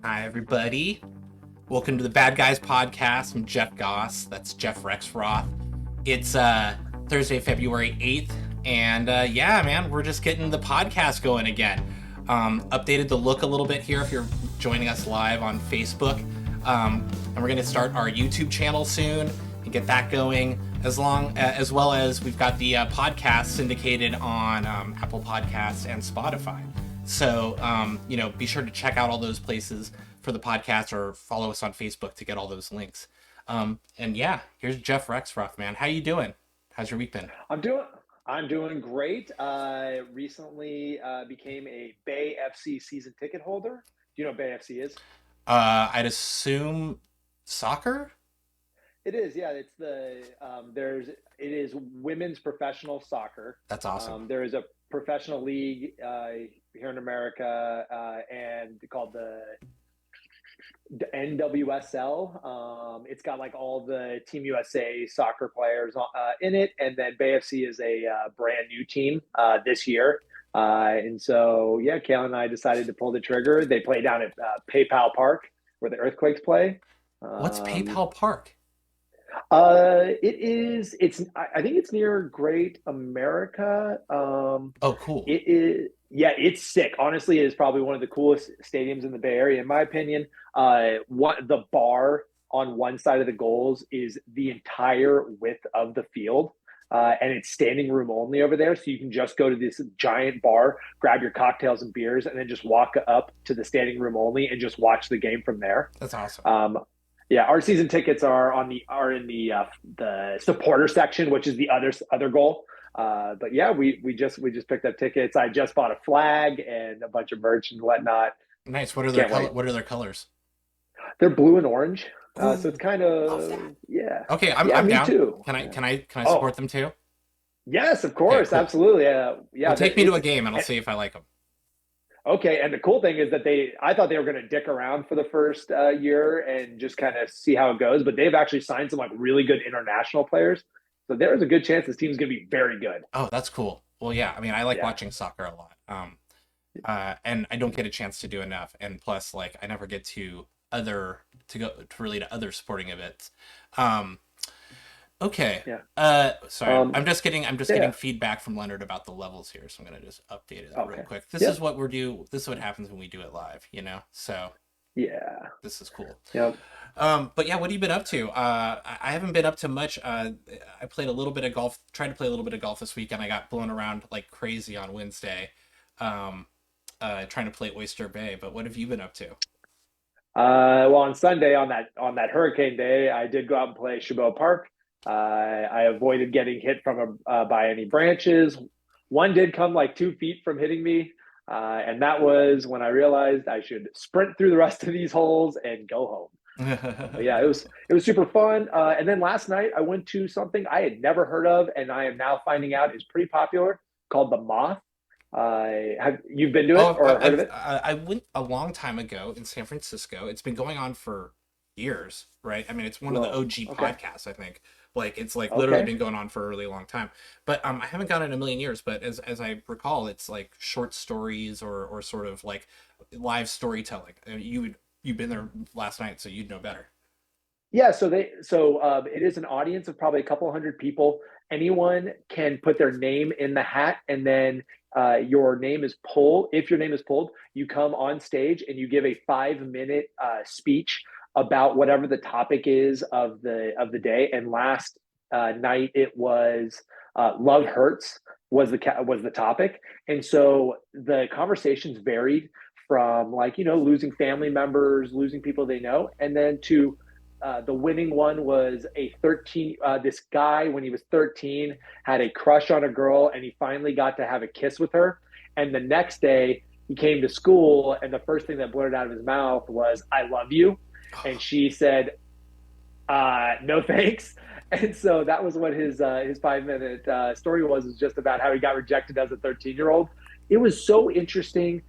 Hi, everybody. Welcome to the Bad Guys podcast. I'm Jeff Goss. That's Jeff Rexroth. It's Thursday, February 8th. And yeah, man, we're just getting the podcast going again. Updated the look a little bit here if you're joining us live on Facebook. And we're going to start our YouTube channel soon and get that going, as well as we've got the podcast syndicated on Apple Podcasts and Spotify. So, be sure to check out all those places for the podcast or follow us on Facebook to get all those links. And yeah, here's Jeff Rexroth, man. How you doing? How's your week been? I'm doing great. Recently became a Bay FC season ticket holder. Do you know what Bay FC is? I'd assume soccer? It is, yeah. It's it is women's professional soccer. That's awesome. There is a professional league here in America and called the NWSL. It's got like all the Team USA soccer players in it, and then BAFC is a brand new team this year. And so, yeah, Kayla and I decided to pull the trigger. They play down at PayPal Park, where the Earthquakes play. What's Um, PayPal Park? it is. I think it's near Great America. Oh, cool. It is. Yeah, it's sick. Honestly, it is probably one of the coolest stadiums in the Bay Area, in my opinion. What the bar on one side of the goals is the entire width of the field, and it's standing room only over there. So you can just go to this giant bar, grab your cocktails and beers, and then just walk up to the standing room only and just watch the game from there. That's awesome. Yeah, our season tickets are in the supporter section, which is the other goal. But yeah, we just picked up tickets. I just bought a flag and a bunch of merch and whatnot. Nice. Can't wait. What are their colors? They're blue and orange, so Ooh, it's kind love that. of yeah, Okay, I'm yeah. I'm Me down. too. Yeah. Can I support Oh them too? yes, of Okay, course, cool. absolutely. Well, Yeah. take me to a game and I'll see if I like them. Okay, and the cool thing is that I thought they were going to dick around for the first year and just kind of see how it goes, but they've actually signed some like really good international players. So there is a good chance this team's going to be very good. Oh, that's cool. Well, yeah. I mean, I like Yeah. watching soccer a lot. And I don't get a chance to do enough. And plus, like, I never get to go to really to other sporting events. Um, okay. Yeah. Sorry. I'm just getting Yeah. feedback from Leonard about the levels here, so I'm gonna just update it real Okay. quick. This Yeah. is what we're do. This is what happens when we do it live. So Yeah. this is cool. Yep. But yeah, what have you been up to? I haven't been up to much. I played a little bit of golf, tried to play a little bit of golf this weekend. I got blown around like crazy on Wednesday, um, trying to play Oyster Bay. But what have you been up to? Well, on Sunday, on that hurricane day, I did go out and play Chabot Park. I avoided getting hit by any branches. One did come like 2 feet from hitting me, and that was when I realized I should sprint through the rest of these holes and go home. But yeah, it was super fun. And then last night I went to something I had never heard of, and I am now finding out is pretty popular called the Moth. Have you've been to it Oh, or heard of it? I went a long time ago in San Francisco. It's been going on for years, right? I mean, it's one of the Whoa. OG Okay. podcasts, I think. Like it's like literally Okay. been going on for a really long time. But I haven't gone in a million years. But as I recall, it's like short stories or sort of like live storytelling. You've been there last night, so you'd know better. Yeah, so it is an audience of probably a couple hundred people. Anyone can put their name in the hat, and then your name is pulled. If your name is pulled, you come on stage and you give a 5 minute speech about whatever the topic is of the day. And last night it was love hurts was the topic, and so the conversations varied from like losing family members, losing people they know, and then to the winning one was a 13. This guy, when he was 13, had a crush on a girl, and he finally got to have a kiss with her. And the next day, he came to school, and the first thing that blurted out of his mouth was "I love you," and she said, "No thanks." And so that was what his 5 minute story was just about how he got rejected as a 13-year-old. It was so interesting.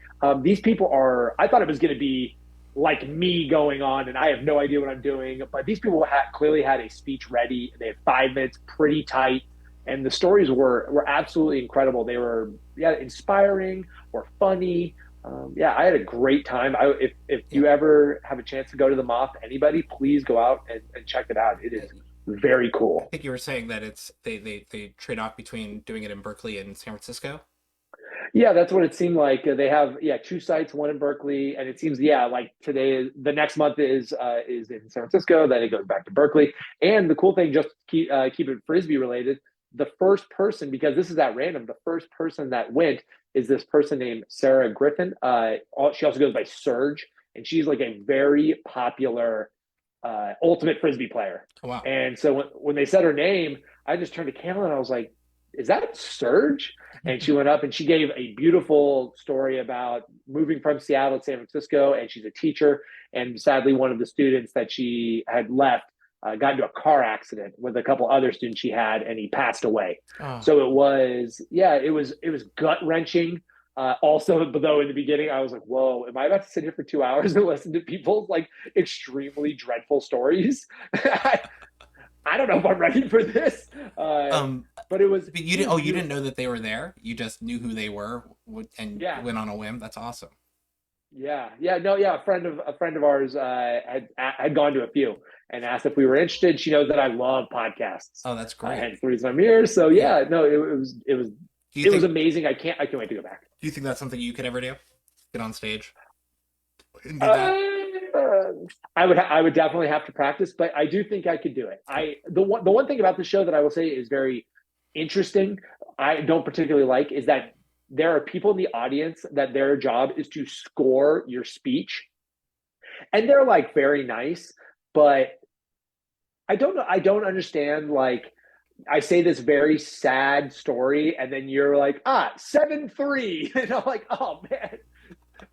These people are. I thought it was going to be like me going on and I have no idea what I'm doing. But these people clearly had a speech ready. They had 5 minutes, pretty tight, and the stories were absolutely incredible. They were inspiring, were funny, Yeah, I had a great time. If Yeah. you ever have a chance to go to the Moth, anybody, please go out and check it out. It I is very I cool. think you were saying that it's they trade off between doing it in Berkeley and San Francisco. Yeah, that's what it seemed like. They have two sites, one in Berkeley, and it seems like today, the next month is in San Francisco. Then it goes back to Berkeley. And the cool thing, just to keep it frisbee related, the first person, because this is at random, the first person that went is this person named Sarah Griffin. She also goes by Surge, and she's like a very popular ultimate frisbee player. Oh, wow. And so when they said her name, I just turned to Cameron and I was like, "Is that Surge?" And she went up and she gave a beautiful story about moving from Seattle to San Francisco. And she's a teacher. And sadly, one of the students that she had left got into a car accident with a couple other students she had, and he passed away. Oh, So it was gut wrenching. Also, though, in the beginning, I was like, "Whoa, am I about to sit here for 2 hours and listen to people's like extremely dreadful stories?" I don't know if I'm ready for this. um, But it was but you it didn't. was Oh, you didn't know beautiful. that they were there. You just knew who they were and Yeah, went on a whim. That's awesome. yeah. No, yeah. A friend of ours had gone to a few and asked if we were interested. She knows that I love podcasts, Oh, that's great. hence the reason I'm here. So Yeah. yeah, no, it was Do you it was think amazing. I can't wait to go back. do you think that's something you could ever do? Get on stage and do that? Uh, I would definitely have to practice, but I do think I could do it. The one thing about the show that I will say is very interesting. I don't particularly like is that there are people in the audience that their job is to score your speech, and they're like very nice, but I don't know. I don't understand. Like, I say this very sad story, and then you're like, 7-3, and I'm like, oh man,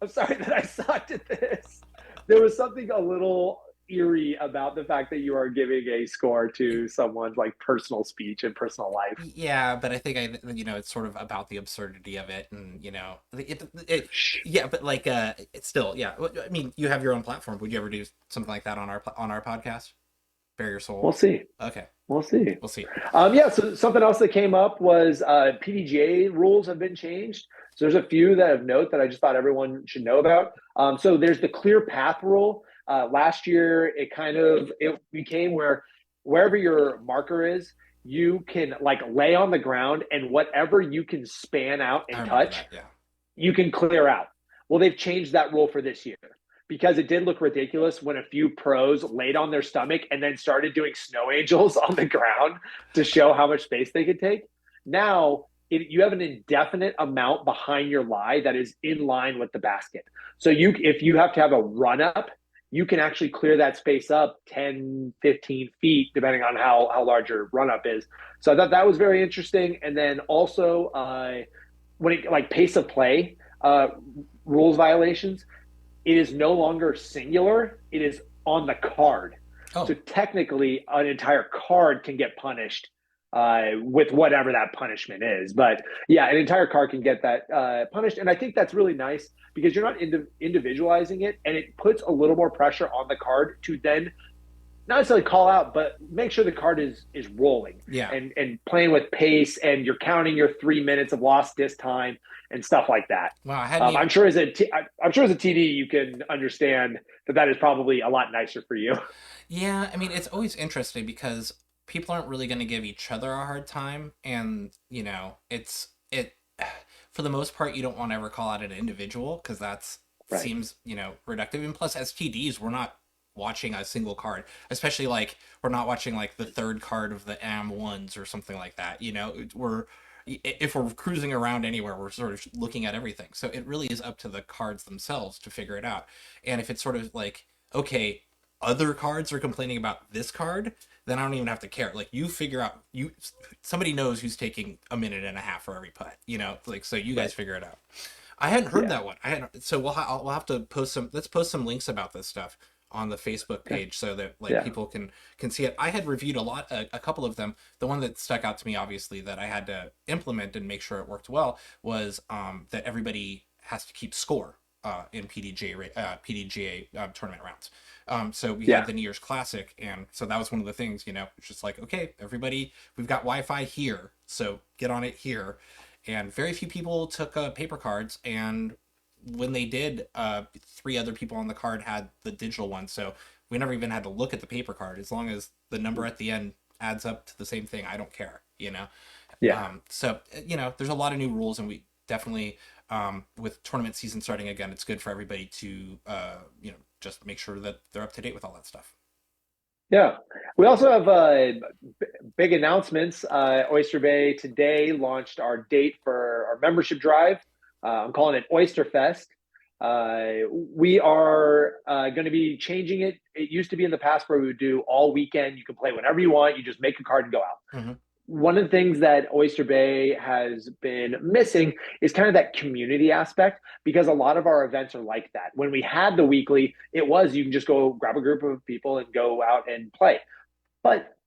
I'm sorry that I sucked at this. There was something a little eerie about the fact that you are giving a score to someone's like personal speech and personal life. Yeah, but I think it's sort of about the absurdity of it, and yeah, but like, it's still, yeah. I mean, you have your own platform. Would you ever do something like that on our podcast? Bare your We'll soul. see. Okay, We'll see. we'll see. Yeah, so something else that came up was PDGA rules have been changed. So there's a few that of note that I just thought everyone should know about. So there's the clear path rule. Last year, it became where wherever your marker is, you can like lay on the ground, and whatever you can span out I and remember touch, that. Yeah. you can clear out. Well, they've changed that rule for this year because it did look ridiculous when a few pros laid on their stomach and then started doing snow angels on the ground to show how much space they could take. Now, you have an indefinite amount behind your lie that is in line with the basket. So if you have to have a run up, you can actually clear that space up 10, 15 feet, depending on how large your run up is. So I thought that was very interesting. And then also, when it like pace of play rules violations, it is no longer singular. It is on the card. So Oh, technically, an entire card can get punished with whatever that punishment is. But yeah, an entire card can get that punished, and I think that's really nice because you're not individualizing it, and it puts a little more pressure on the card to then not necessarily call out, but make sure the card is rolling yeah. and playing with pace, and you're counting your 3 minutes of lost disc time and stuff like that. Wow, I hadn't even. I'm sure as a TD you can understand that is probably a lot nicer for you. Yeah, I mean, it's always interesting because people aren't really going to give each other a hard time, and it for the most part you don't want to ever call out an individual because that's Right. seems reductive. And plus, as TDs, we're not watching a single card, especially like we're not watching like the third card of the AM ones or something like that. We're if we're cruising around anywhere, we're sort of looking at everything. So it really is up to the cards themselves to figure it out. And if it's sort of like, okay, other cards are complaining about this card, then I don't even have to care. Like, you figure out, somebody knows who's taking a minute and a half for every putt. Like, so you guys Right. figure it out. I hadn't heard Yeah. that one. I hadn't. So we'll have to post some. Let's post some links about this stuff on the Facebook Okay. page so that like Yeah. people can see it. I had reviewed a couple of them. The one that stuck out to me, obviously, that I had to implement and make sure it worked well was that everybody has to keep score in PDGA tournament rounds. So we had Yeah. the New Year's Classic, and so that was one of the things. It's just like, okay, everybody, we've got Wi-Fi here, so get on it here. And very few people took paper cards, and when they did, 3 other people on the card had the digital one, so we never even had to look at the paper card. As long as the number at the end adds up to the same thing, I don't care, you know. Yeah. So there's a lot of new rules, and we definitely, with tournament season starting again, it's good for everybody to just make sure that they're up to date with all that stuff. Yeah. We also have big announcements. Oyster Bay today launched our date for our membership drive. I'm calling it Oyster Fest. We are going to be changing it. It used to be in the past where we would do all weekend. You can play whenever you want. You just make a card and go out. Mm-hmm. One of the things that Oyster Bay has been missing is kind of that community aspect, because a lot of our events are like that. When we had the weekly, it was you can just go grab a group of people and go out and play. But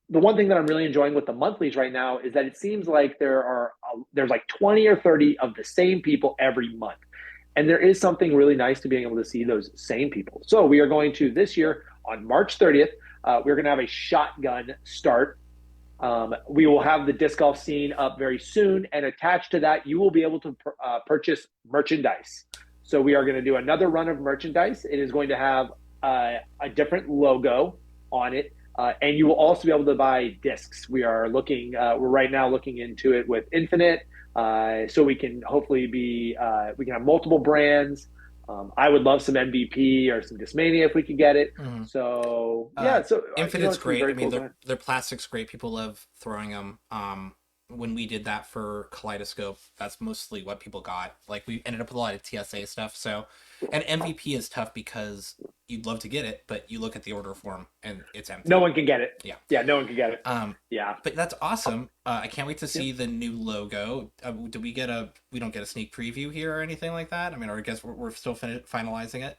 the one thing that I'm really enjoying with the monthlies right now is that it seems like there's like 20 or 30 of the same people every month. And there is something really nice to being able to see those same people. So we are going to, this year on March 30th, we're going to have a shotgun start. We will have the disc golf scene up very soon, and attached to that, you will be able to purchase merchandise. So we are going to do another run of merchandise. It is going to have a different logo on it, and you will also be able to buy discs. We're right now looking into it with Infinite, so we can hopefully we can have multiple brands. I would love some MVP or some Discmania if we could get it. Mm-hmm. So Infinite's great. I mean, cool. their plastic's great. People love throwing them. When we did that for Kaleidoscope, that's mostly what people got. Like, we ended up with a lot of TSA stuff. So, and MVP is tough because you'd love to get it, but you look at the order form and it's empty. No one can get it. Yeah, no one can get it. Yeah, but that's awesome. I can't wait to see the new logo. Do we don't get a sneak preview here or anything like that? I mean, or I guess we're still finalizing it.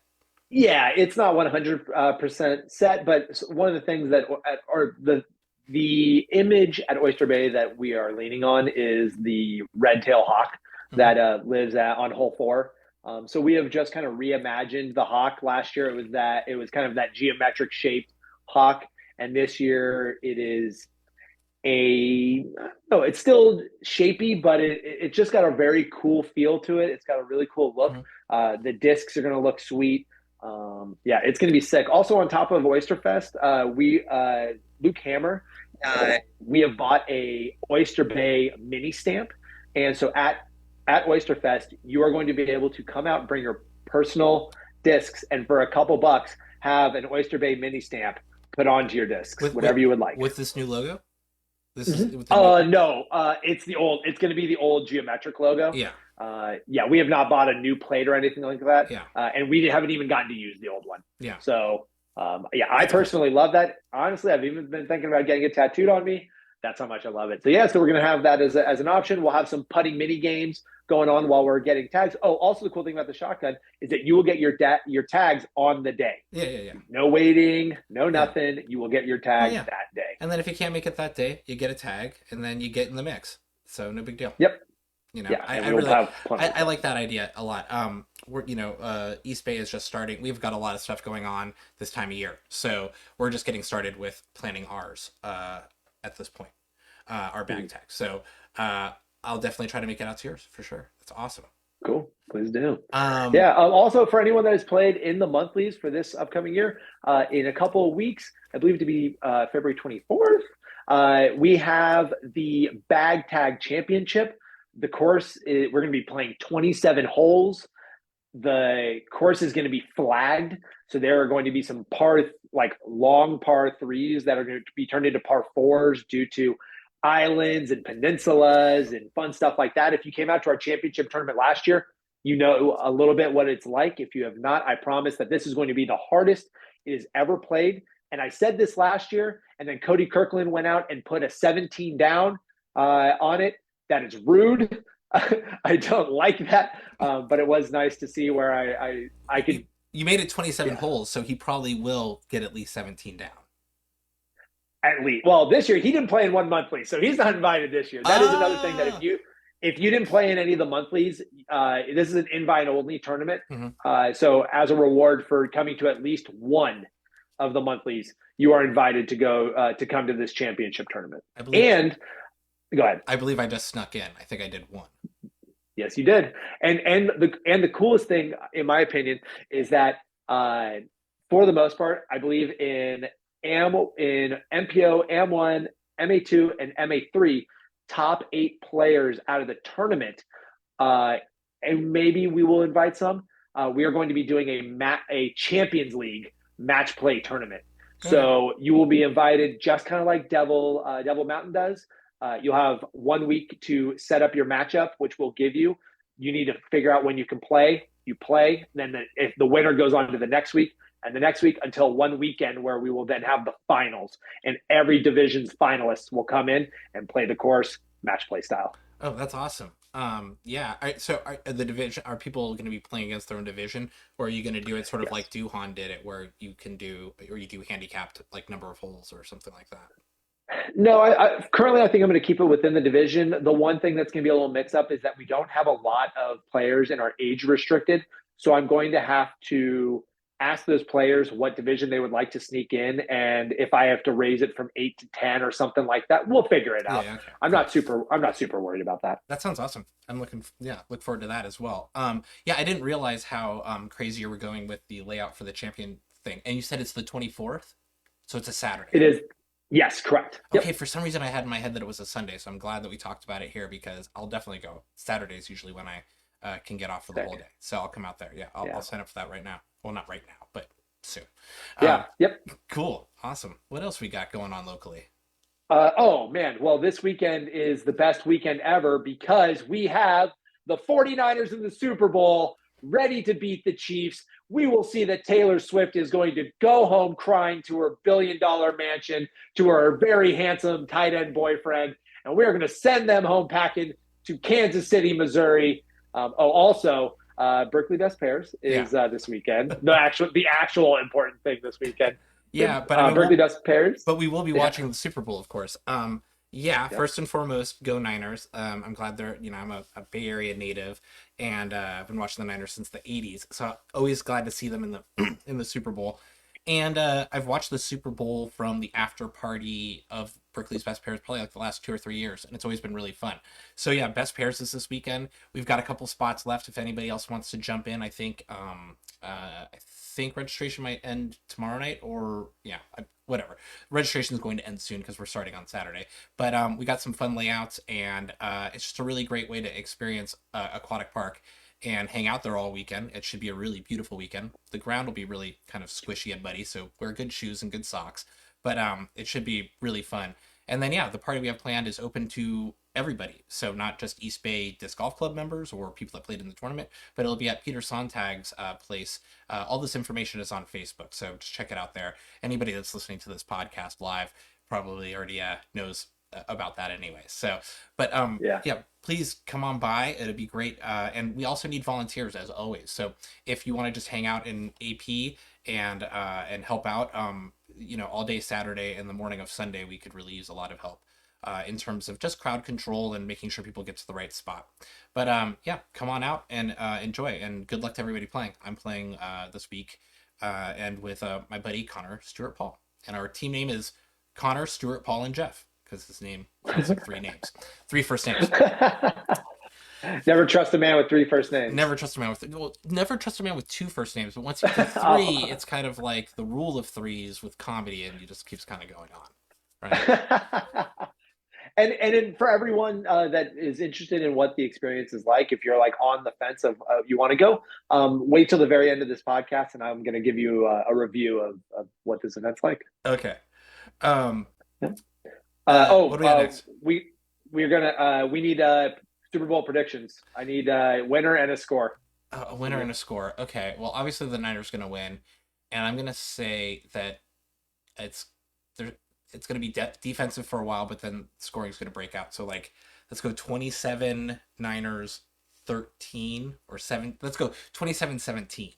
Yeah, it's not 100% set, but one of the things that the image at Oyster Bay that we are leaning on is the red tail hawk that lives on hole 4. So we have just kind of reimagined the hawk. Last year it was kind of that geometric shaped hawk, and this year it is it's still shapy, but it just got a very cool feel to it. It's got a really cool look. The discs are going to look sweet. It's going to be sick. Also, on top of Oyster Fest, Luke Hammer, we have bought a Oyster Bay mini stamp, and so at Oyster Fest, you are going to be able to come out and bring your personal discs, and for a couple bucks, have an Oyster Bay mini stamp put onto your discs, whatever you would like. With this new logo? This is no, it's going to be the old geometric logo. We have not bought a new plate or anything like that. And we haven't even gotten to use the old one. So I personally love that. Honestly, I've even been thinking about getting it tattooed on me. That's how much I love it. So so we're going to have that as an option. We'll have some putting mini games going on while we're getting tags. Oh, also the cool thing about the shotgun is that you will get your tags on the day. Yeah. No waiting, no nothing. You will get your tag that day. And then if you can't make it that day, you get a tag, and then you get in the mix. So no big deal. Yep. I like that idea a lot. East Bay is just starting. We've got a lot of stuff going on this time of year, so we're just getting started with planning ours at this point, our bag tag. So I'll definitely try to make it out to yours for sure. That's awesome. Cool. Please do. Also, for anyone that has played in the monthlies for this upcoming year, in a couple of weeks, I believe to be February 24th, we have the Bag Tag Championship. The course we're going to be playing 27 holes. The course is going to be flagged, so there are going to be some long par 3s that are going to be turned into par 4s due to islands and peninsulas and fun stuff like that. If you came out to our championship tournament last year, you know a little bit what it's like. If you have not, I promise that this is going to be the hardest it has ever played. And I said this last year, and then Cody Kirkland went out and put a 17 down on it. That is rude. I don't like that, but it was nice to see where I could. You made it 27 holes, so he probably will get at least 17 down. At least, well, this year he didn't play in one monthly, so he's not invited this year. That is another thing that if you didn't play in any of the monthlies, this is an invite only tournament. So as a reward for coming to at least one of the monthlies, you are invited to go to come to this championship tournament. Go ahead. I believe I just snuck in. I think I did one. Yes, you did. And the coolest thing, in my opinion, is that for the most part, I believe in MPO, AM1, MA2, and MA3, top 8 players out of the tournament, uh, and maybe we will invite some. We are going to be doing a Champions League match play tournament. Okay. So you will be invited, just kind of like Devil Mountain does. You'll have 1 week to set up your matchup, which we'll give you. You need to figure out when you can play. You play, then if the winner goes on to the next week, and the next week until one weekend where we will then have the finals, and every division's finalists will come in and play the course match play style. Oh, that's awesome. Yeah. The division, are people going to be playing against their own division, or are you going to do it sort of like Yes. Duhan did it, where you do handicapped like number of holes or something like that? No, currently I think I'm going to keep it within the division. The one thing that's going to be a little mix up is that we don't have a lot of players in our age restricted. So I'm going to have to ask those players what division they would like to sneak in, and if I have to raise it from 8 to 10 or something like that, we'll figure it out. Yeah. Okay. I'm Cool. not super worried about that. That sounds awesome. Look forward to that as well. Yeah, I didn't realize how crazy you were going with the layout for the champion thing. And you said it's the 24th, so it's a Saturday. It is. Yes, correct. Okay, Yep. for some reason I had in my head that it was a Sunday, so I'm glad that we talked about it here because I'll definitely go. Saturday's usually when I can get off for the whole Sick. day, so I'll come out there. Yeah, I'll, Yeah. I'll sign up for that right now. Well, not right now, but soon. Yeah. Yep. Cool, awesome. What else we got going on locally? Oh man, well, this weekend is the best weekend ever because we have the 49ers in the Super Bowl ready to beat the Chiefs. We will see that Taylor Swift is going to go home crying to her $1 billion mansion, to her very handsome tight end boyfriend, and we're going to send them home packing to Kansas City, Missouri. Also, Berkeley Best Pairs Yeah, is this weekend. The actual important thing this weekend. yeah, but I mean, Berkeley Best Pairs. but we will be Yeah. watching the Super Bowl, of course. Yeah, Yep. first and foremost, go Niners. I'm glad I'm a Bay Area native, and I've been watching the Niners since the '80s, so always glad to see them in the in the Super Bowl. And I've watched the Super Bowl from the after party of Berkeley's Best Pairs probably like the last 2 or 3 years, and it's always been really fun. So yeah, Best Pairs is this weekend. We've got a couple spots left if anybody else wants to jump in. I think registration might end tomorrow night, or yeah, whatever. Registration is going to end soon because we're starting on Saturday. But we got some fun layouts, and it's just a really great way to experience Aquatic Park and hang out there all weekend. It should be a really beautiful weekend. The ground will be really kind of squishy and muddy, so wear good shoes and good socks. But it should be really fun. And then yeah, the party we have planned is open to everybody. So not just East Bay Disc Golf Club members or people that played in the tournament, but it'll be at Peter Sontag's place. All this information is on Facebook, so just check it out there. Anybody that's listening to this podcast live probably already knows about that anyway. So, but Yeah. yeah, please come on by. It'd be great. And we also need volunteers as always. So if you want to just hang out in AP and help out, all day Saturday and the morning of Sunday, we could really use a lot of help. In terms of just crowd control and making sure people get to the right spot. But yeah, come on out and enjoy. And good luck to everybody playing. I'm playing this week and with my buddy Connor Stewart Paul. And our team name is Connor Stewart Paul and Jeff because his name has like 3 first names. Never trust a man with 3 first names. Never trust a man with never trust a man with 2 first names. But once you get 3, Oh. it's kind of like the rule of threes with comedy, and you just keeps kind of going on, right? For everyone that is interested in what the experience is like, if you're like on the fence of you want to go, wait till the very end of this podcast, and I'm going to give you a review of what this event's like. Okay. Um, Yeah. what do we have next? We need Super Bowl predictions. I need a winner and a score. A winner and a score. Okay. Well, obviously the Niners going to win, and I'm going to say that it's there. It's going to be defensive for a while, but then scoring is going to break out. So like, let's go 27 Niners 13 or 7. Let's go 27-17.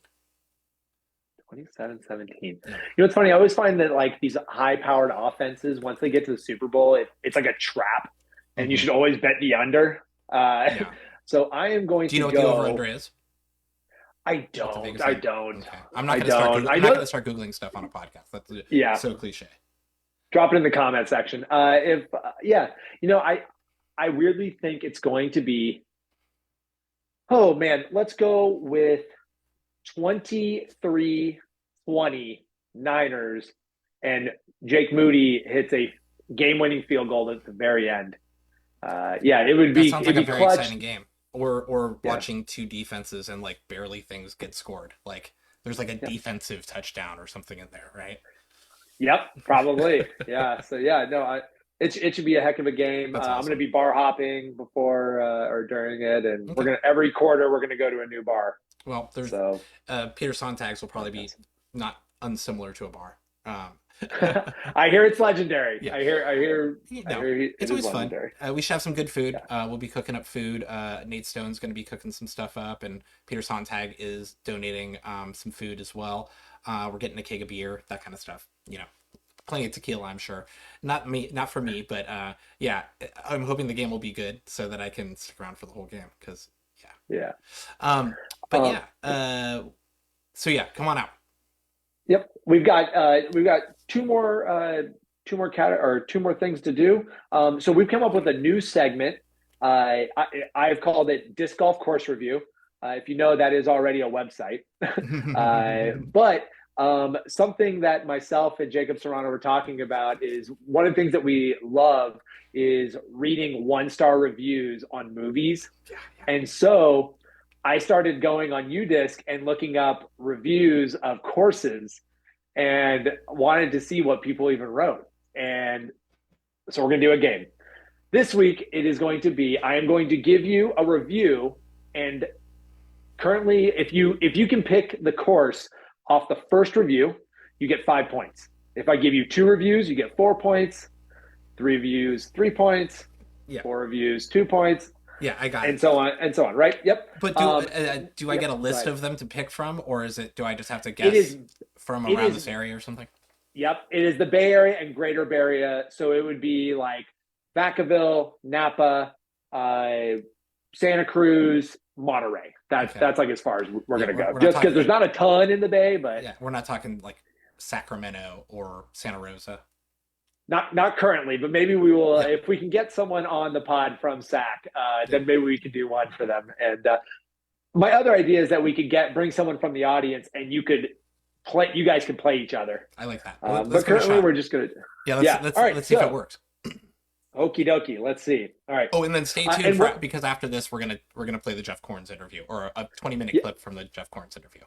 27-17. Yeah. You know what's funny? I always find that like these high-powered offenses, once they get to the Super Bowl, it's like a trap, and you should always bet the under. Yeah. So I am going Do you know to what go. the over under is? I What the don't. Vegas I line? don't. Okay. I'm not I going to start. don't. I'm not going to start googling stuff on a podcast. That's Yeah. so cliche. Drop it in the comment section. I weirdly think it's going to be Oh man, let's go with 23-20 Niners, and Jake Moody hits a game-winning field goal at the very end. Yeah, That sounds it'd like a be very clutch. exciting game. Or Yeah, watching two defenses and like barely things get scored. Like there's like a yeah, defensive touchdown or something in there, right? yep, probably. Yeah, so yeah, no, it should be a heck of a game. That's I'm going to awesome. be bar hopping before or during it, and we're Okay. gonna every quarter we're going to go to a new bar. Well, there's So Peter Sontag's will probably be fantastic. not unsimilar to a bar. I hear it's legendary. Yeah. I No, hear it's it is always fun. legendary. We should have some good food. Yeah, We'll be cooking up food. Nate Stone's going to be cooking some stuff up, and Peter Sontag is donating some food as well. We're getting a keg of beer, that kind of stuff. Plenty of tequila, I'm sure. Not for me, but yeah, I'm hoping the game will be good so that I can stick around for the whole game. Because yeah, yeah. um, but Um, yeah, so yeah, come on out. Yep, we've got two more things to do. So we've come up with a new segment. I've called it Disc Golf Course Review. If you know, that is already a website. But something that myself and Jacob Serrano were talking about is one of the things that we love is reading one-star reviews on movies. Yeah, yeah. And so I started going on UDisc and looking up reviews of courses and wanted to see what people even wrote. And so we're going to do a game. This week, it is going to be I am going to give you a review. And currently, if you can pick the course off the first review, you get 5 points. If I give you two reviews, you get 4 points. Three reviews, 3 points. Yeah. Four reviews, 2 points, Yeah, I got and it. so on and so on. Right? Yep. But do I Yep. get a Go list ahead. of them to pick from, or do I just have to It guess is. from It around is. this area or something? Yep. It is the Bay Area and Greater Bay Area. So it would be like Vacaville, Napa, uh, Santa Cruz, Monterey. Okay. That's like as far as we're Yeah, gonna go. we're not Just because talking. there's not a ton in the Bay, but Yeah, we're not talking like Sacramento or Santa Rosa. not currently. But maybe we will Yeah. if we can get someone on the pod from SAC. Yeah. Then maybe we could do one for them. And my other idea is that we could bring someone from the audience, and you could play. You guys could play each other. I like that. But Let's give it a currently, shot. we're just gonna. Yeah, Yeah. All right. let's see if it So, works. okie dokie. Let's see. All right. Oh, and then stay tuned And for what? because after this we're gonna play the Jeff Korns interview or a 20-minute Yeah, clip from the Jeff Korns interview.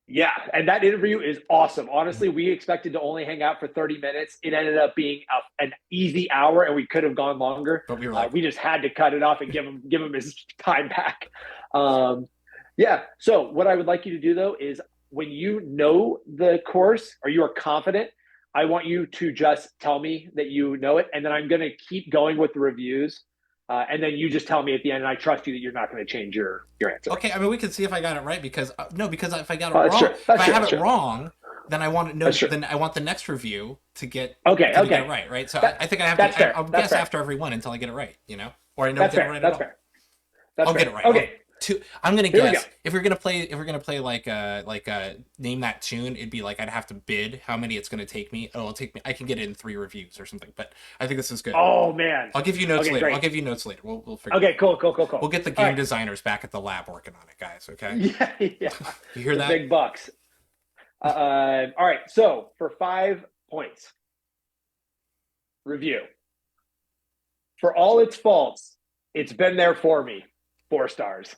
yeah, and that interview is awesome. Honestly, we expected to only hang out for 30 minutes. It ended up being an easy hour, and we could have gone longer. But we were like, We just had to cut it off and give him his time back. Um, yeah. So what I would like you to do though is when you know the course or you are confident, I want you to just tell me that you know it, and then I'm going to keep going with the reviews, and then you just tell me at the end, and I trust you that you're not going to change your answer. okay, I mean we can see if I got it right because no, because if I got it That's wrong, true. if That's I true. have That's it true. wrong, then I want to know. That's true. Then I want the next review to get Okay. to get Okay. it right, right? So That, I think I have that's to. fair. I'll That's guess fair. after every one until I get it right, or I don't That's get it fair. right at That's all. fair. That's I'll fair. get it right. Okay. I'm gonna Here we go. guess if we're gonna play like name that tune, it'd be like I'd have to bid how many it's gonna take me. Oh, it'll take me. I can get it in 3 reviews or something. But I think this is good. Oh man. I'll give you notes Okay, later. great. I'll give you notes later. We'll figure. Okay. It out. Cool. Cool. Cool. Cool. We'll get the All game right. designers back at the lab working on it, guys. Okay. Yeah. Yeah. You hear The that? big bucks. All right. So for 5 points, review. For all its faults, it's been there for me. 4 stars.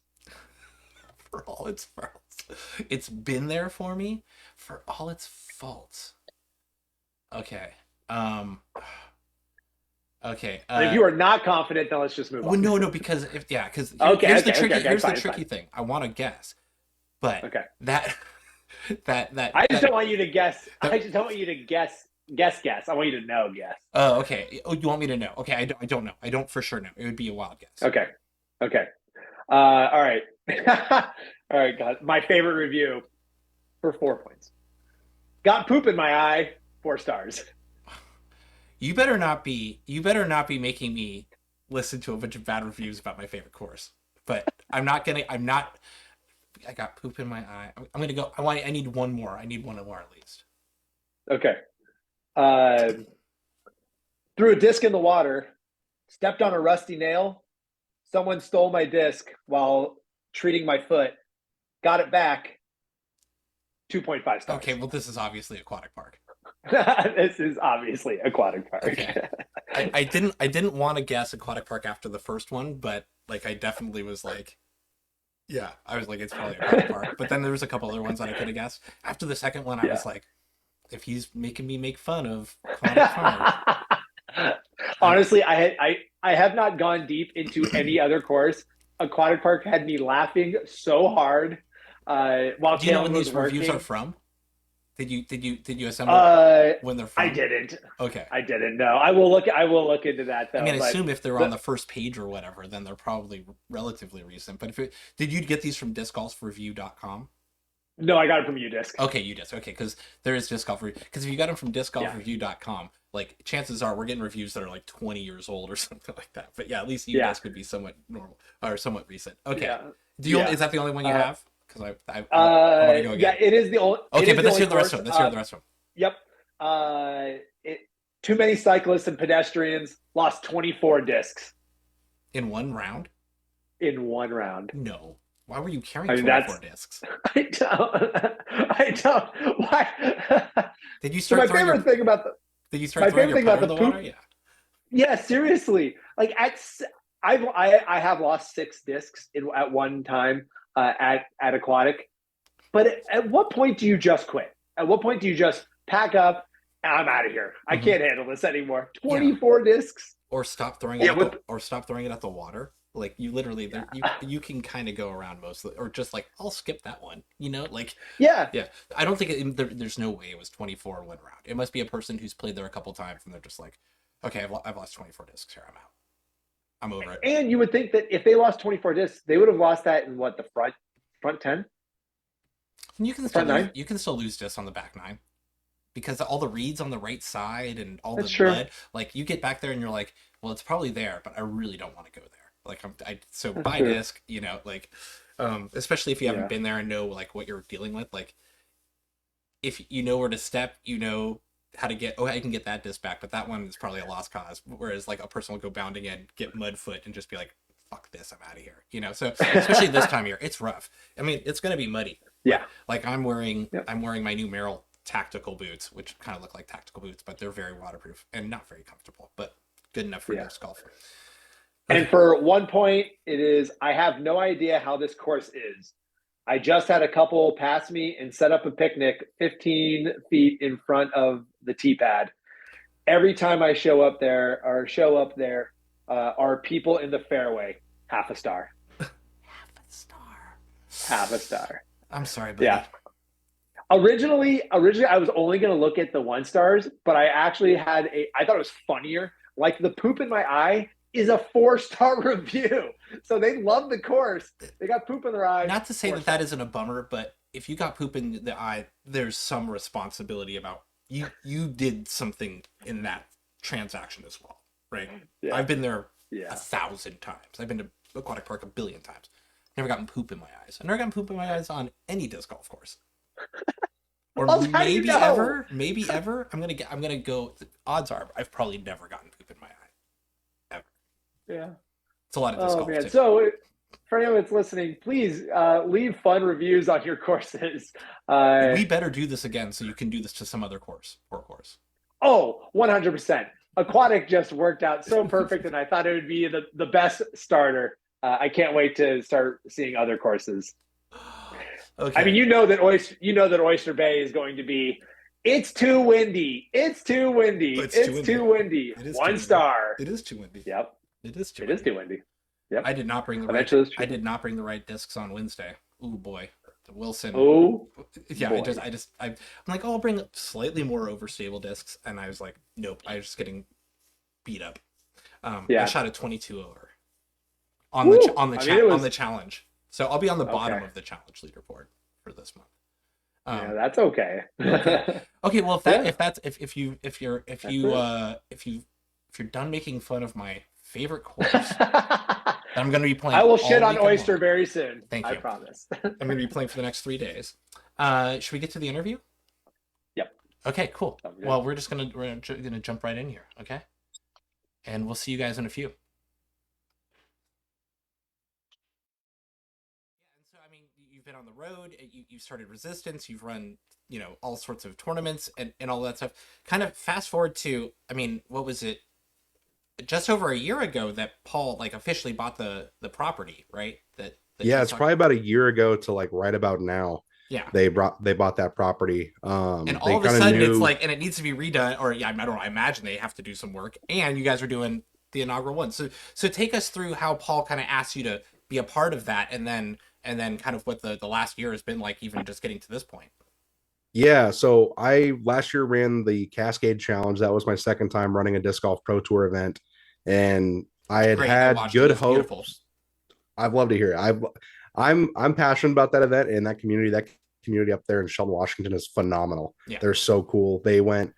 For all its faults, it's been there for me. For all its faults. Okay. Okay. And if you are not confident, then let's just move Well, on. no, because because Okay. here's the Okay. tricky Okay. Okay. here's the Fine. tricky Fine. thing. I want to guess, but Okay. that that I just don't want you to guess. that I just don't want you to guess. Guess. I want you to know. Guess. oh, okay. Oh, you want me to know? Okay, I don't know. I don't for sure know. It would be a wild guess. Okay. Okay. All right. All right, guys. My favorite review for 4 points. Got poop in my eye. 4 stars. You better not be making me listen to a bunch of bad reviews about my favorite course. But I'm not I got poop in my eye. I'm gonna go. I need one more. I need one more at least. Okay. Threw a disc in the water. Stepped on a rusty nail. Someone stole my disc while treating my foot, got it back, 2.5 stars. Okay, well, this is obviously aquatic park. This is obviously aquatic park. Okay. I didn't want to guess aquatic park after the first one, but like I definitely was like, yeah, I was like, it's probably aquatic park. But then there was a couple other ones that I could have guessed. After the second one, I was like, if he's making me make fun of aquatic park, Honestly, I have not gone deep into any other course. Aquatic Park had me laughing so hard while do you know Kalen when was these reviews working. are from? Did you assemble when they're I from? didn't. Okay. I didn't know. I will look into that I though. mean, I But assume if they're on the the first page or whatever, then they're probably relatively recent. But did you get these from discgolfreview.com? no, I got it from UDisc. Okay, you just okay because there is disc golf review. Because if you got them from Yeah. discgolfreview.com, like chances are we're getting reviews that are like 20 years old or something like that. But yeah, at least you Yeah. guys could be somewhat normal or somewhat recent. Okay, Yeah. is that the only one you Uh, have? Because I want to go yeah, again. it is the only. Okay, but let's only hear the rest course. of them. Let's hear the rest of them. Yep. It, too many cyclists and pedestrians lost 24 discs In one round? in one round. No. Why were you carrying I mean, 24 discs? I don't. I don't. Why? Did you So start throwing your? Did you start my throwing favorite your thing putter about in the the poop. water? Yeah. Yeah, seriously. Like I have lost 6 discs at one time at aquatic. But at what point do you just quit? At what point do you just pack up? I'm out of here. I can't handle this anymore. 24 discs. Or stop throwing it Yeah, at with or stop throwing it at the water. Like you literally you can kind of go around most of it, or just like I'll skip that one. Like yeah. yeah. I don't think there's no way it was 24 in one round. It must be a person who's played there a couple times and they're just like, okay, I've lost 24 discs here. I'm out. I'm over it. And you would think that if they lost 24 discs, they would have lost that in what, the front 10? And you can still Front 9? you can still lose discs on the back 9 because all the reeds on the right side and all That's the true. mud. Like you get back there and you're like, well, it's probably there, but I really don't want to go there. Like so That's buy true. disc, like especially if you haven't Yeah. been there and know like what you're dealing with. Like if you know where to step, you know how to get. Oh, I can get that disc back, but that one is probably a lost cause. Whereas like a person will go bounding in, get mud foot, and just be like, "Fuck this, I'm out of here." So especially this time of year, it's rough. I mean, it's gonna be muddy. Yeah. Like I'm wearing Yep. my new Merrill tactical boots, which kind of look like tactical boots, but they're very waterproof and not very comfortable, but good enough for Yeah. disc golf. And for 1 point, I have no idea how this course is. I just had a couple pass me and set up a picnic 15 feet in front of the tee pad. Every time I show up there are people in the fairway. Half a star. Half a star. I'm sorry, buddy. Yeah. Originally, I was only going to look at the 1 stars, but I actually I thought it was funnier. Like the poop in my eye is a 4-star review. So they love the course. They got poop in their eye. Not to say that isn't a bummer, but if you got poop in the eye, there's some responsibility about you did something in that transaction as well, right? Yeah. I've been there Yeah. 1,000 times. I've been to aquatic park 1,000,000,000 times. Never gotten poop in my eyes. I've never gotten poop in my eyes on any disc golf course. Or Well, how do you know? maybe ever. I'm gonna go. Odds are, I've probably never gotten poop in my eye, ever. Yeah. It's a lot of disc golf man. too. So for anyone that's listening, please leave fun reviews on your courses. We better do this again so you can do this to some other course or course. Oh, 100%. Aquatic just worked out so perfect, and I thought it would be the best starter. I can't wait to start seeing other courses. Okay. I mean, you know that Oyster Bay is going to be. It's too windy. It's too windy. It's too windy. It is 1 too windy. star. It is too windy. Yep. It is too It windy. is too windy. Yep. I did not bring the Eventually right. it's true. I did not bring the right discs on Wednesday. Ooh boy, the Wilson. Oh. Yeah, boy. I'm like, oh, I'll bring slightly more overstable discs, and I was like, nope, I was just getting beat up. Yeah. I shot a 22 over on Woo! the challenge. So I'll be on the bottom Okay. of the challenge leaderboard for this month. Yeah, that's okay. Okay, well if you're done making fun of my favorite course, I'm going to be playing. I will all shit on weekend Oyster long. very soon. Thank I you. promise. I'm going to be playing for the next 3 days. Should we get to the interview? Yep. Okay, cool. Sounds good. Well, we're gonna jump right in here, okay? And we'll see you guys in a few. road. You started Resistance. You've run, all sorts of tournaments and all that stuff. Kind of fast forward to, I mean, what was it? Just over a year ago that Paul like officially bought the property, right? That Yeah, Jeff's it's talking. probably about a year ago to like right about now. Yeah. They bought that property. And all They of a kind of sudden it's knew. like, and it needs to be redone, or yeah, I don't know, I imagine they have to do some work, and you guys are doing the inaugural one. So take us through how Paul kind of asked you to be a part of that, and then kind of what the last year has been like, even just getting to this point. Yeah, so I last year ran the Cascade Challenge. That was my second time running a disc golf pro tour event, and I It's had great. I had watched it. It good was beautiful. hopes. I'd love to hear it. I'm passionate about that event and that community. That community up there in Shelton, Washington is phenomenal. Yeah. They're so cool. They went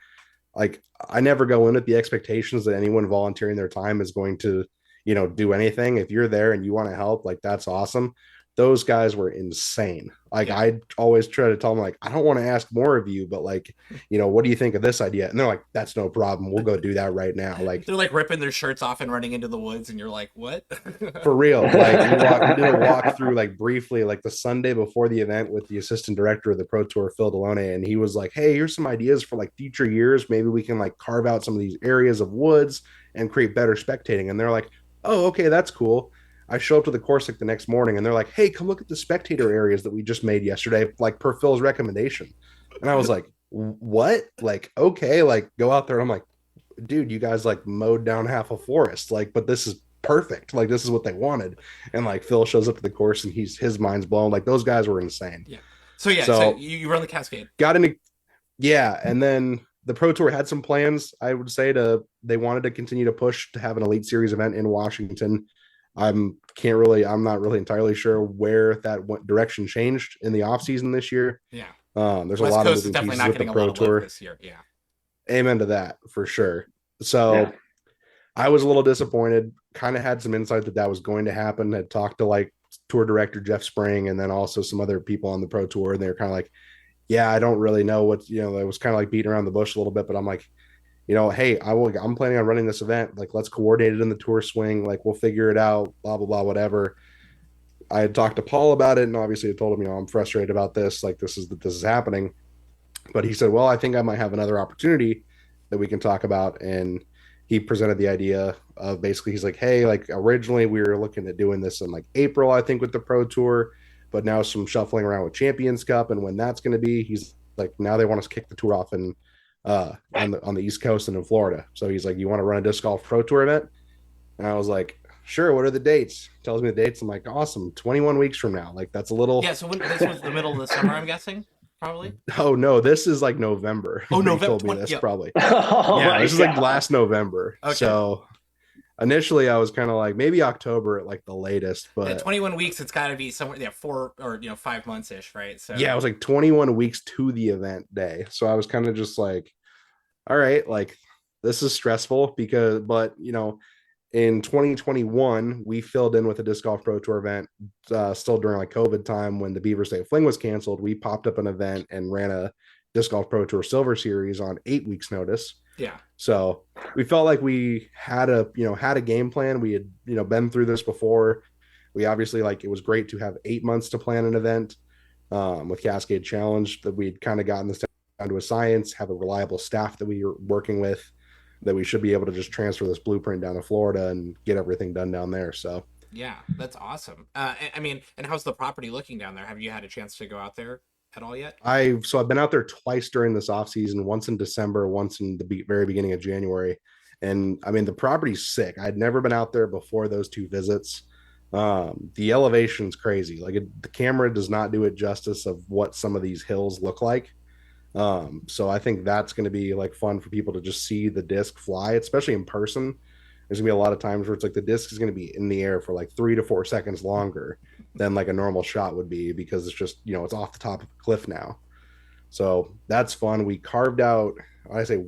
like I never go in with the expectations that anyone volunteering their time is going to, do anything. If you're there and you want to help, like that's awesome. Those guys were insane. Like Yeah. I always try to tell them like I don't want to ask more of you, but like, what do you think of this idea? And they're like, that's no problem. We'll go do that right now. Like They're like ripping their shirts off and running into the woods, and you're like, what? for real. Like we did a walk through like briefly like the Sunday before the event with the assistant director of the Pro Tour, Phil Delone, and he was like, hey, here's some ideas for like future years. Maybe we can like carve out some of these areas of woods and create better spectating. And they're like, oh, okay, that's cool. I show up to the course like the next morning and they're like, hey, come look at the spectator areas that we just made yesterday, like per Phil's recommendation. And I was like, what? Like, okay, like go out there. And I'm like, dude, you guys like mowed down half a forest. Like, but this is perfect. Like, this is what they wanted. And like Phil shows up to the course and his mind's blown. Like those guys were insane. Yeah. So yeah, so So you run the Cascade. got into yeah, and then the Pro Tour had some plans. I would say they wanted to continue to push to have an Elite Series event in Washington. I'm not really entirely sure where that direction changed in the off season this year. Yeah. There's West a lot Coast of is moving definitely pieces not with the getting a Pro lot of love Tour. this year. Yeah. Amen to that for sure. So Yeah. I was a little disappointed. Kind of had some insight that was going to happen. Had talked to like tour director Jeff Spring and then also some other people on the Pro Tour, and they were kind of like, "Yeah, I don't really know what I was kind of like beating around the bush a little bit, but I'm like, hey, I'm planning on running this event. Like, let's coordinate it in the tour swing. Like, we'll figure it out. Blah blah blah, whatever." I had talked to Paul about it, and obviously I told him, I'm frustrated about this. Like, this is happening. But he said, well, I think I might have another opportunity that we can talk about. And he presented the idea of basically, he's like, hey, like originally we were looking at doing this in like April, I think, with the Pro Tour, but now some shuffling around with Champions Cup and when that's going to be. He's like, now they want us to kick the tour off in on the East Coast and in Florida. So he's like, you want to run a disc golf Pro Tour event? And I was like, sure. What are the dates? Tells me the dates. I'm like, awesome. 21 weeks from now. Like that's a little. Yeah. So when this was the middle of the summer, I'm guessing, probably. Oh no, this is like November. Oh, He November told me 20. this Yeah. probably. Oh Yeah, my this is like God. last November. Okay. So initially I was kind of like maybe October at like the latest, Yeah, but 21 weeks. It's got to be somewhere. Yeah, 4 or 5 months ish, right? So yeah, it was like 21 weeks to the event day. So I was kind of just like, all right, like this is stressful but in 2021 we filled in with a disc golf pro tour event still during like COVID time when the Beaver State Fling was canceled. We popped up an event and ran a disc golf pro tour silver series on 8 weeks notice. yeah, So we felt like we had a game plan. We had been through this before. We obviously like it was great to have 8 months to plan an event with Cascade Challenge, that we'd kind of gotten this down to a science, have a reliable staff that we were working with, that we should be able to just transfer this blueprint down to Florida and get everything done down there. So yeah, that's awesome. I mean, and how's the property looking down there? Have you had a chance to go out there at all yet? I've been out there twice during this off season, once in December, once in the very beginning of January. And I mean, the property's sick. I'd never been out there before those two visits. The elevation's crazy. Like the camera does not do it justice of what some of these hills look like. So I think that's going to be like fun for people to just see the disc fly, especially in person. There's gonna be a lot of times where it's like the disc is going to be in the air for like 3 to 4 seconds longer than like a normal shot would be, because it's just it's off the top of a cliff now. So that's fun. We carved out. I say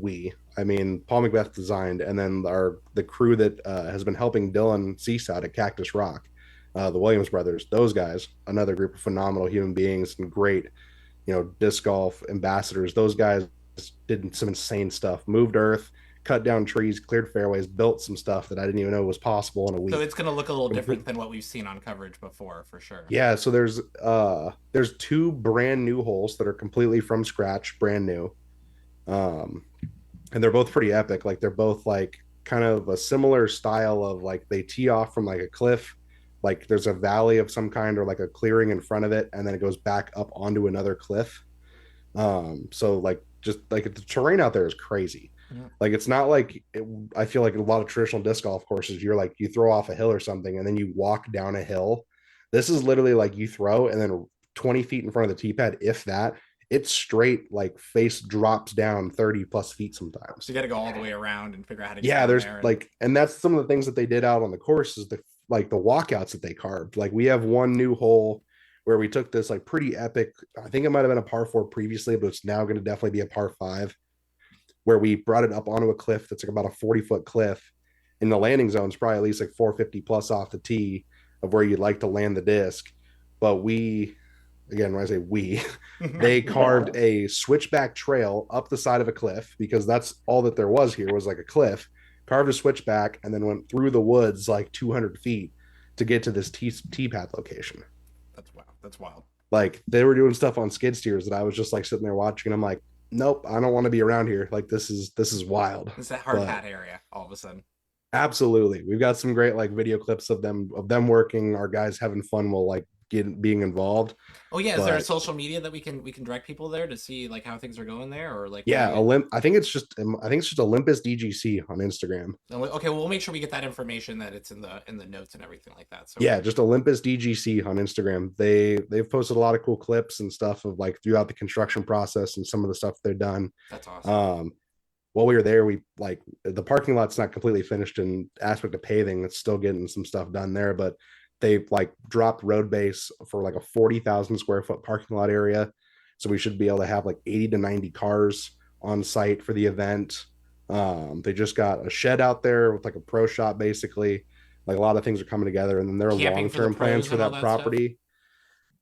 I mean Paul Macbeth designed, and then the crew that has been helping Dylan Seaside at Cactus Rock, the Williams brothers. Those guys, another group of phenomenal human beings and great disc golf ambassadors. Those guys did some insane stuff. Moved earth, cut down trees, cleared fairways, built some stuff that I didn't even know was possible in a week. So it's going to look a little different than what we've seen on coverage before, for sure. Yeah, so there's two brand new holes that are completely from scratch, brand new. Um, and they're both pretty epic. Like they're both like kind of a similar style of like they tee off from like a cliff, like there's a valley of some kind or like a clearing in front of it, and then it goes back up onto another cliff. So like just like the terrain out there is crazy. Yeah. Like it's not like I feel like a lot of traditional disc golf courses, you're like you throw off a hill or something and then you walk down a hill. This is literally like you throw and then 20 feet in front of the tee pad, if that, it's straight like face drops down 30 plus feet sometimes. So you got to go all the way around and figure out how to get Yeah, down there's there like, and that's some of the things that they did out on the course is the like the walkouts that they carved. Like we have one new hole where we took this like pretty epic, I think it might have been a par four previously, but it's now going to definitely be a par five, where we brought it up onto a cliff that's like about a 40-foot cliff. And the landing zone is probably at least like 450 plus off the tee of where you'd like to land the disc. But we, again, when I say we, they carved a switchback trail up the side of a cliff because that's all that there was here was like a cliff, carved a switchback, and then went through the woods like 200 feet to get to this tee pad location. That's wild. That's wild. Like they were doing stuff on skid steers that I was just like sitting there watching. And I'm like, nope, I don't want to be around here. Like this is wild. It's that hard hat area all of a sudden. Absolutely. We've got some great like video clips of them working, our guys having fun while like being involved. Oh yeah, is there a social media that we can direct people there to see like how things are going there, or like yeah, I think it's just Olympus DGC on Instagram. Okay, well we'll make sure we get that information, that it's in the notes and everything like that. So yeah, just Olympus DGC on Instagram. They've posted a lot of cool clips and stuff of like throughout the construction process and some of the stuff they've done. That's awesome. While we were there, we like the parking lot's not completely finished in aspect of paving. It's still getting some stuff done there, but they've like dropped road base for like a 40,000 square foot parking lot area. So we should be able to have like 80 to 90 cars on site for the event. They just got a shed out there with like a pro shop, basically. Like a lot of things are coming together, and then there are long-term plans for that property. Stuff?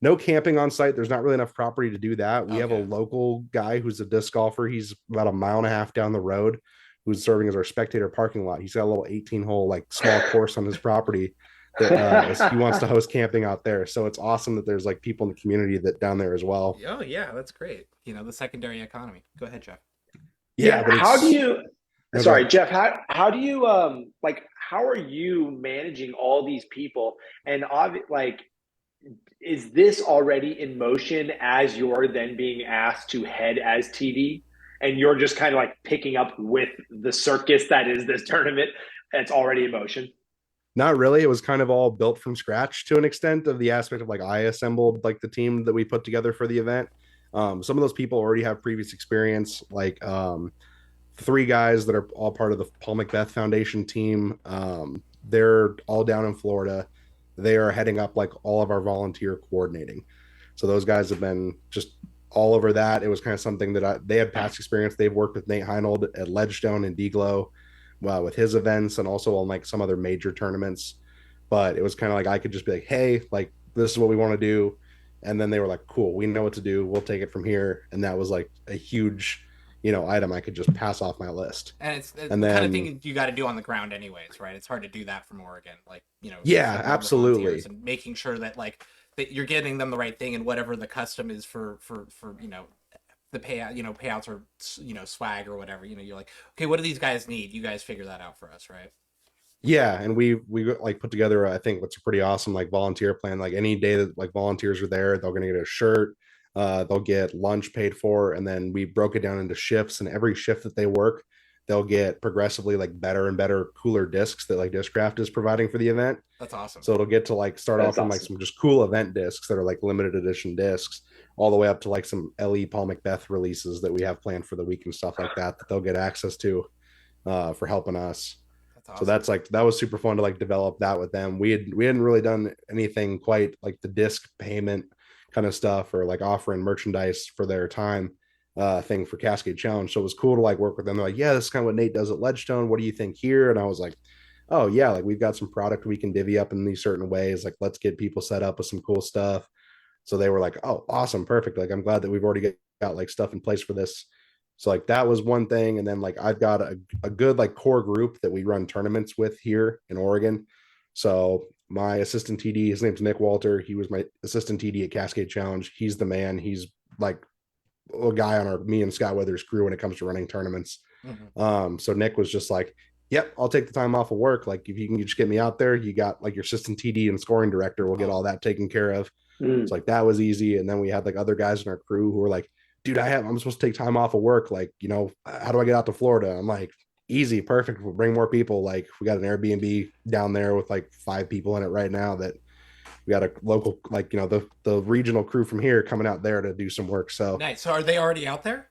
No camping on site. There's not really enough property to do that. We have a local guy who's a disc golfer. He's about a mile and a half down the road, who's serving as our spectator parking lot. He's got a little 18-hole like small course on his property that he wants to host camping out there. So it's awesome that there's like people in the community that down there as well. Oh yeah, that's great. You know, the secondary economy. Go ahead, Jeff. Yeah, how do you sorry, Jeff, how do you like how are you managing all these people? And like is this already in motion as you're then being asked to head as TD, and you're just kind of like picking up with the circus that is this tournament that's already in motion? Not really. It was kind of all built from scratch to an extent of the aspect of like I assembled like the team that we put together for the event. Some of those people already have previous experience, like 3 guys that are all part of the Paul Macbeth Foundation team. They're all down in Florida. They are heading up like all of our volunteer coordinating. So those guys have been just all over that. It was kind of something that they had past experience. They've worked with Nate Heinold at Ledgestone and D-Glow with his events and also on like some other major tournaments. But it was kind of like I could just be like, hey, like this is what we want to do. And then they were like, cool, we know what to do. We'll take it from here. And that was like a huge, item I could just pass off my list. And it's the kind of thing you got to do on the ground anyways, right? It's hard to do that from Oregon. Like, yeah, absolutely. And making sure that like that you're getting them the right thing, and whatever the custom is for the payout, payouts or, swag or whatever, you're like, okay, what do these guys need? You guys figure that out for us, right? Yeah. And we like put together, I think what's a pretty awesome, like volunteer plan. Like any day that like volunteers are there, they're going to get a shirt, they'll get lunch paid for. And then we broke it down into shifts, and every shift that they work, they'll get progressively like better and better, cooler discs that like Discraft is providing for the event. That's awesome. So it'll get to like start off on like some just cool event discs that are like limited edition discs, all the way up to like some LE Paul Macbeth releases that we have planned for the week and stuff like that they'll get access to for helping us. That's awesome. So that's like, that was super fun to like develop that with them. We hadn't really done anything quite like the disc payment kind of stuff or like offering merchandise for their time thing for Cascade Challenge. So it was cool to like work with them. They're like, yeah, this is kind of what Nate does at Ledgestone. What do you think here? And I was like, oh yeah, like we've got some product we can divvy up in these certain ways. Like let's get people set up with some cool stuff. So they were like, oh, awesome. Perfect. Like, I'm glad that we've already got like stuff in place for this. So like that was one thing. And then like I've got a good like core group that we run tournaments with here in Oregon. So my assistant TD, his name's Nick Walter. He was my assistant TD at Cascade Challenge. He's the man. He's like a guy on our me and Scott Weathers crew when it comes to running tournaments. So Nick was just like, yep, I'll take the time off of work. Like if you can just get me out there, you got like your assistant TD and scoring director will get all that taken care of. It's like that was easy. And then we had like other guys in our crew who were like, dude, I'm supposed to take time off of work. Like, how do I get out to Florida? I'm like, easy, perfect. We'll bring more people. Like we got an Airbnb down there with like 5 people in it right now that we got a local, like, the regional crew from here coming out there to do some work. So nice. So are they already out there?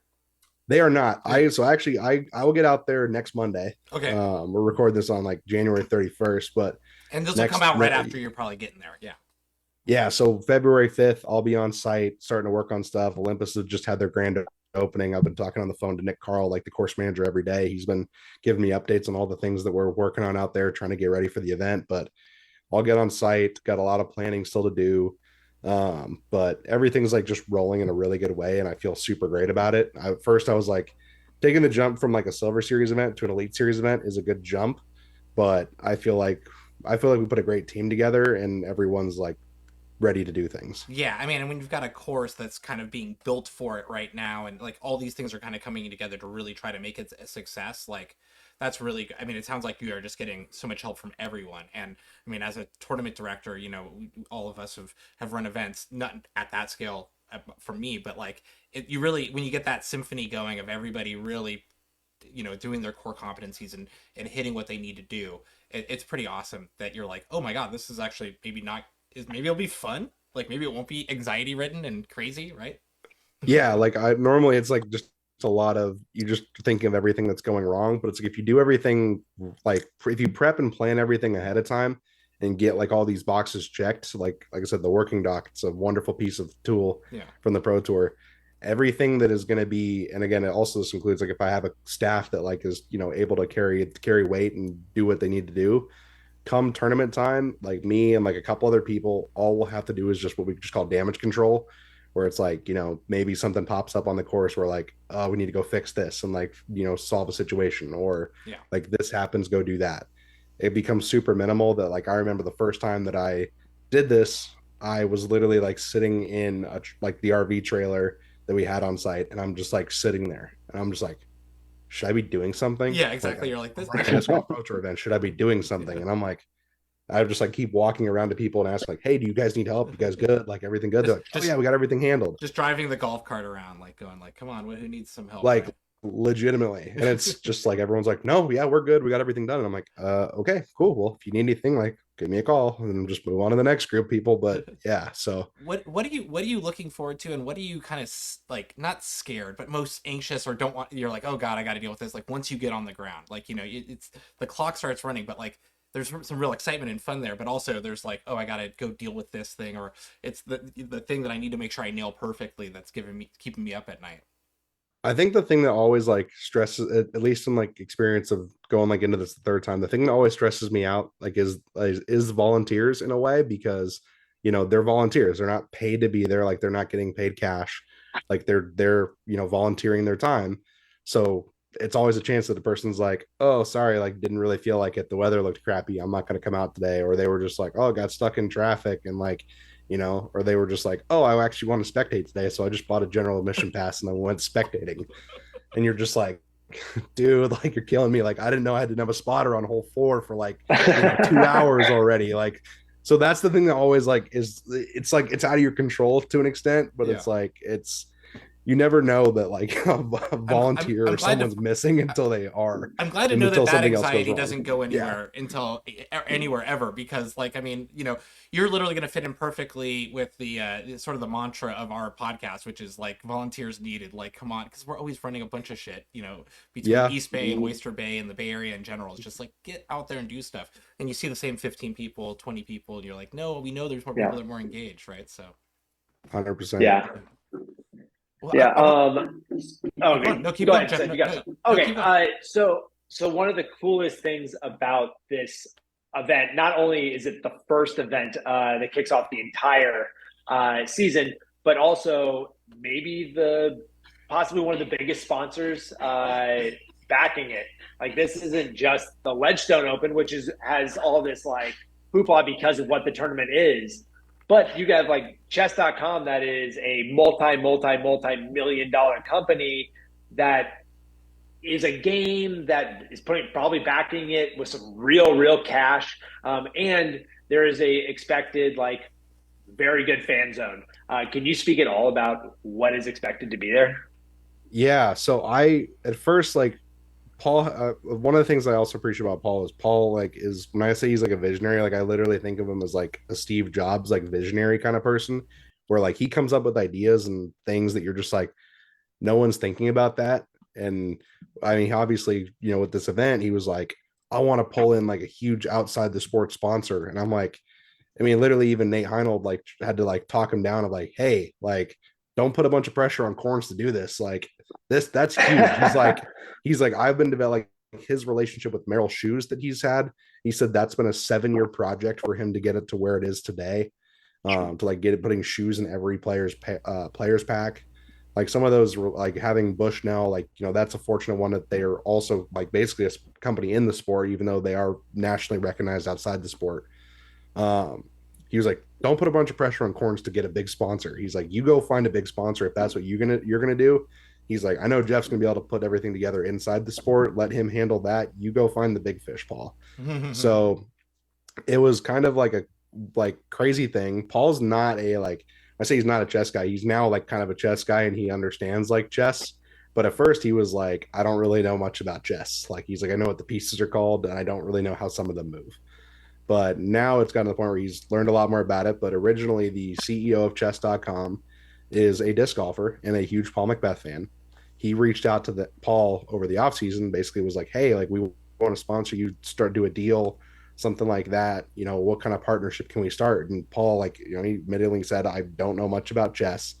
they are not. I will get out there next Monday. Okay. We're recording this on like January 31st, but this will come out right after you're probably getting there. Yeah. Yeah. So February 5th, I'll be on site starting to work on stuff. Olympus has just had their grand opening. I've been talking on the phone to Nick Carl, like the course manager, every day. He's been giving me updates on all the things that we're working on out there, trying to get ready for the event. But I'll get on site, got a lot of planning still to do. But everything's like just rolling in a really good way, and I feel super great about it. First I was like, taking the jump from like a Silver Series event to an Elite Series event is a good jump, but I feel like we put a great team together and everyone's like ready to do things. Yeah, I mean, and when you've got a course that's kind of being built for it right now, and like all these things are kind of coming together to really try to make it a success, like that's really good. I mean, it sounds like you are just getting so much help from everyone. And I mean, as a tournament director, all of us have run events, not at that scale for me, but like you really, when you get that symphony going of everybody really, doing their core competencies and hitting what they need to do, it's pretty awesome that you're like, oh my God, this is actually maybe it'll be fun. Like maybe it won't be anxiety ridden and crazy, right? Yeah, like I normally it's like just a lot of you just thinking of everything that's going wrong, but it's like if you do everything, like if you prep and plan everything ahead of time and get like all these boxes checked, like I said, the working doc, it's a wonderful piece of tool from the Pro Tour. Everything that is going to be, and again, it also this includes like if I have a staff that like is able to carry weight and do what they need to do, come tournament time, like me and like a couple other people, all we'll have to do is just what we just call damage control, where it's like, maybe something pops up on the course where like, oh, we need to go fix this and like, solve a situation, or like this happens, go do that. It becomes super minimal. That like, I remember the first time that I did this, I was literally like sitting in like the RV trailer that we had on site. And I'm just like sitting there and I'm just like, should I be doing something? Yeah, exactly. You're like, this Pro Tour event. Should I be doing something? And I'm like, I would just like keep walking around to people and ask like, hey, do you guys need help? You guys good? Like everything good? They're like, oh yeah, we got everything handled. Just driving the golf cart around, like going like, come on, who needs some help? Like legitimately. And it's just like, everyone's like, no, yeah, we're good. We got everything done. And I'm like, okay, cool. Well, if you need anything, like give me a call and just move on to the next group of people. But yeah, so what are you looking forward to, and what are you kind of like not scared but most anxious or don't want, you're like, oh God, I got to deal with this, like once you get on the ground, like it's the clock starts running, but like there's some real excitement and fun there, but also there's like, oh, I gotta go deal with this thing, or it's the thing that I need to make sure I nail perfectly that's keeping me up at night. I think the thing that always like stresses, at least in like experience of going like into this the third time, the thing that always stresses me out like is volunteers in a way, because they're volunteers, they're not paid to be there, like they're not getting paid cash, like they're volunteering their time. So it's always a chance that the person's like, oh sorry, like didn't really feel like it, the weather looked crappy, I'm not going to come out today, or they were just like, oh, got stuck in traffic, and like or they were just like, oh, I actually want to spectate today, so I just bought a general admission pass and I went spectating. And you're just like, dude, like you're killing me. Like I didn't know I had to have a spotter on hole 4 for like 2 hours already. Like, so that's the thing that always like it's like it's out of your control to an extent, but it's like you never know that like a volunteer or someone's missing until they are. I'm glad to know that anxiety doesn't go anywhere until anywhere ever, because like, I mean, you're literally going to fit in perfectly with the sort of the mantra of our podcast, which is like volunteers needed. Like, come on, because we're always running a bunch of shit, between East Bay and Oyster Bay and the Bay Area in general. It's just like, get out there and do stuff. And you see the same 15 people, 20 people, and you're like, no, we know there's more people that are more engaged, right? So 100%. Yeah. Well, yeah. Okay. No, keep going, Jeff. Okay. So one of the coolest things about this event, not only is it the first event that kicks off the entire season, but also maybe the possibly one of the biggest sponsors backing it. Like this isn't just the Ledgestone Open, which has all this like hoopla because of what the tournament is. But you got like chess.com that is a multi-million dollar company that is a game that is probably backing it with some real cash. And there is a expected like very good fan zone. Can you speak at all about what is expected to be there? Yeah. So I at first like Paul. One of the things I also appreciate about Paul is Paul like is when I say he's like a visionary, like I literally think of him as like a Steve Jobs like visionary kind of person, where like he comes up with ideas and things that you're just like no one's thinking about that. And I mean, obviously, with this event, he was like, I want to pull in like a huge outside the sports sponsor. And I'm like, I mean, literally even Nate Heinold like had to like talk him down of like, hey, like, don't put a bunch of pressure on Korns to do this. Like that's huge. He's like, I've been developing his relationship with Merrill Shoes that he's had. He said that's been a 7-year project for him to get it to where it is today. To like get it putting shoes in every player's pack. Like some of those were like having Bushnell, like, that's a fortunate one that they are also like basically a company in the sport, even though they are nationally recognized outside the sport. He was like, don't put a bunch of pressure on Korns to get a big sponsor. He's like, you go find a big sponsor if that's what you're gonna do. He's like, I know Jeff's gonna be able to put everything together inside the sport. Let him handle that. You go find the big fish, Paul. So it was kind of like a like crazy thing. Paul's not a like I say he's not a chess guy. He's now like kind of a chess guy and he understands like chess. But at first he was like, I don't really know much about chess. Like he's like, I know what the pieces are called and I don't really know how some of them move. But now it's gotten to the point where he's learned a lot more about it. But originally the CEO of chess.com is a disc golfer and a huge Paul McBeth fan. He reached out to Paul over the offseason, basically was like, hey, like we want to sponsor you, do a deal, something like that. What kind of partnership can we start? And Paul, like, he admittedly said, I don't know much about chess,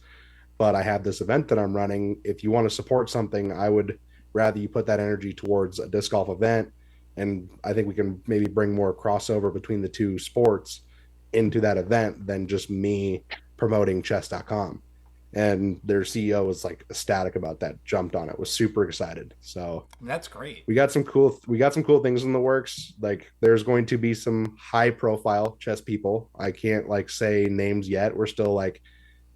but I have this event that I'm running. If you want to support something, I would rather you put that energy towards a disc golf event. And I think we can maybe bring more crossover between the two sports into that event than just me promoting chess.com. And their CEO was like ecstatic about that, jumped on it, was super excited. So that's great. We got some cool things in the works. Like there's going to be some high profile chess people. I can't like say names yet. We're still like,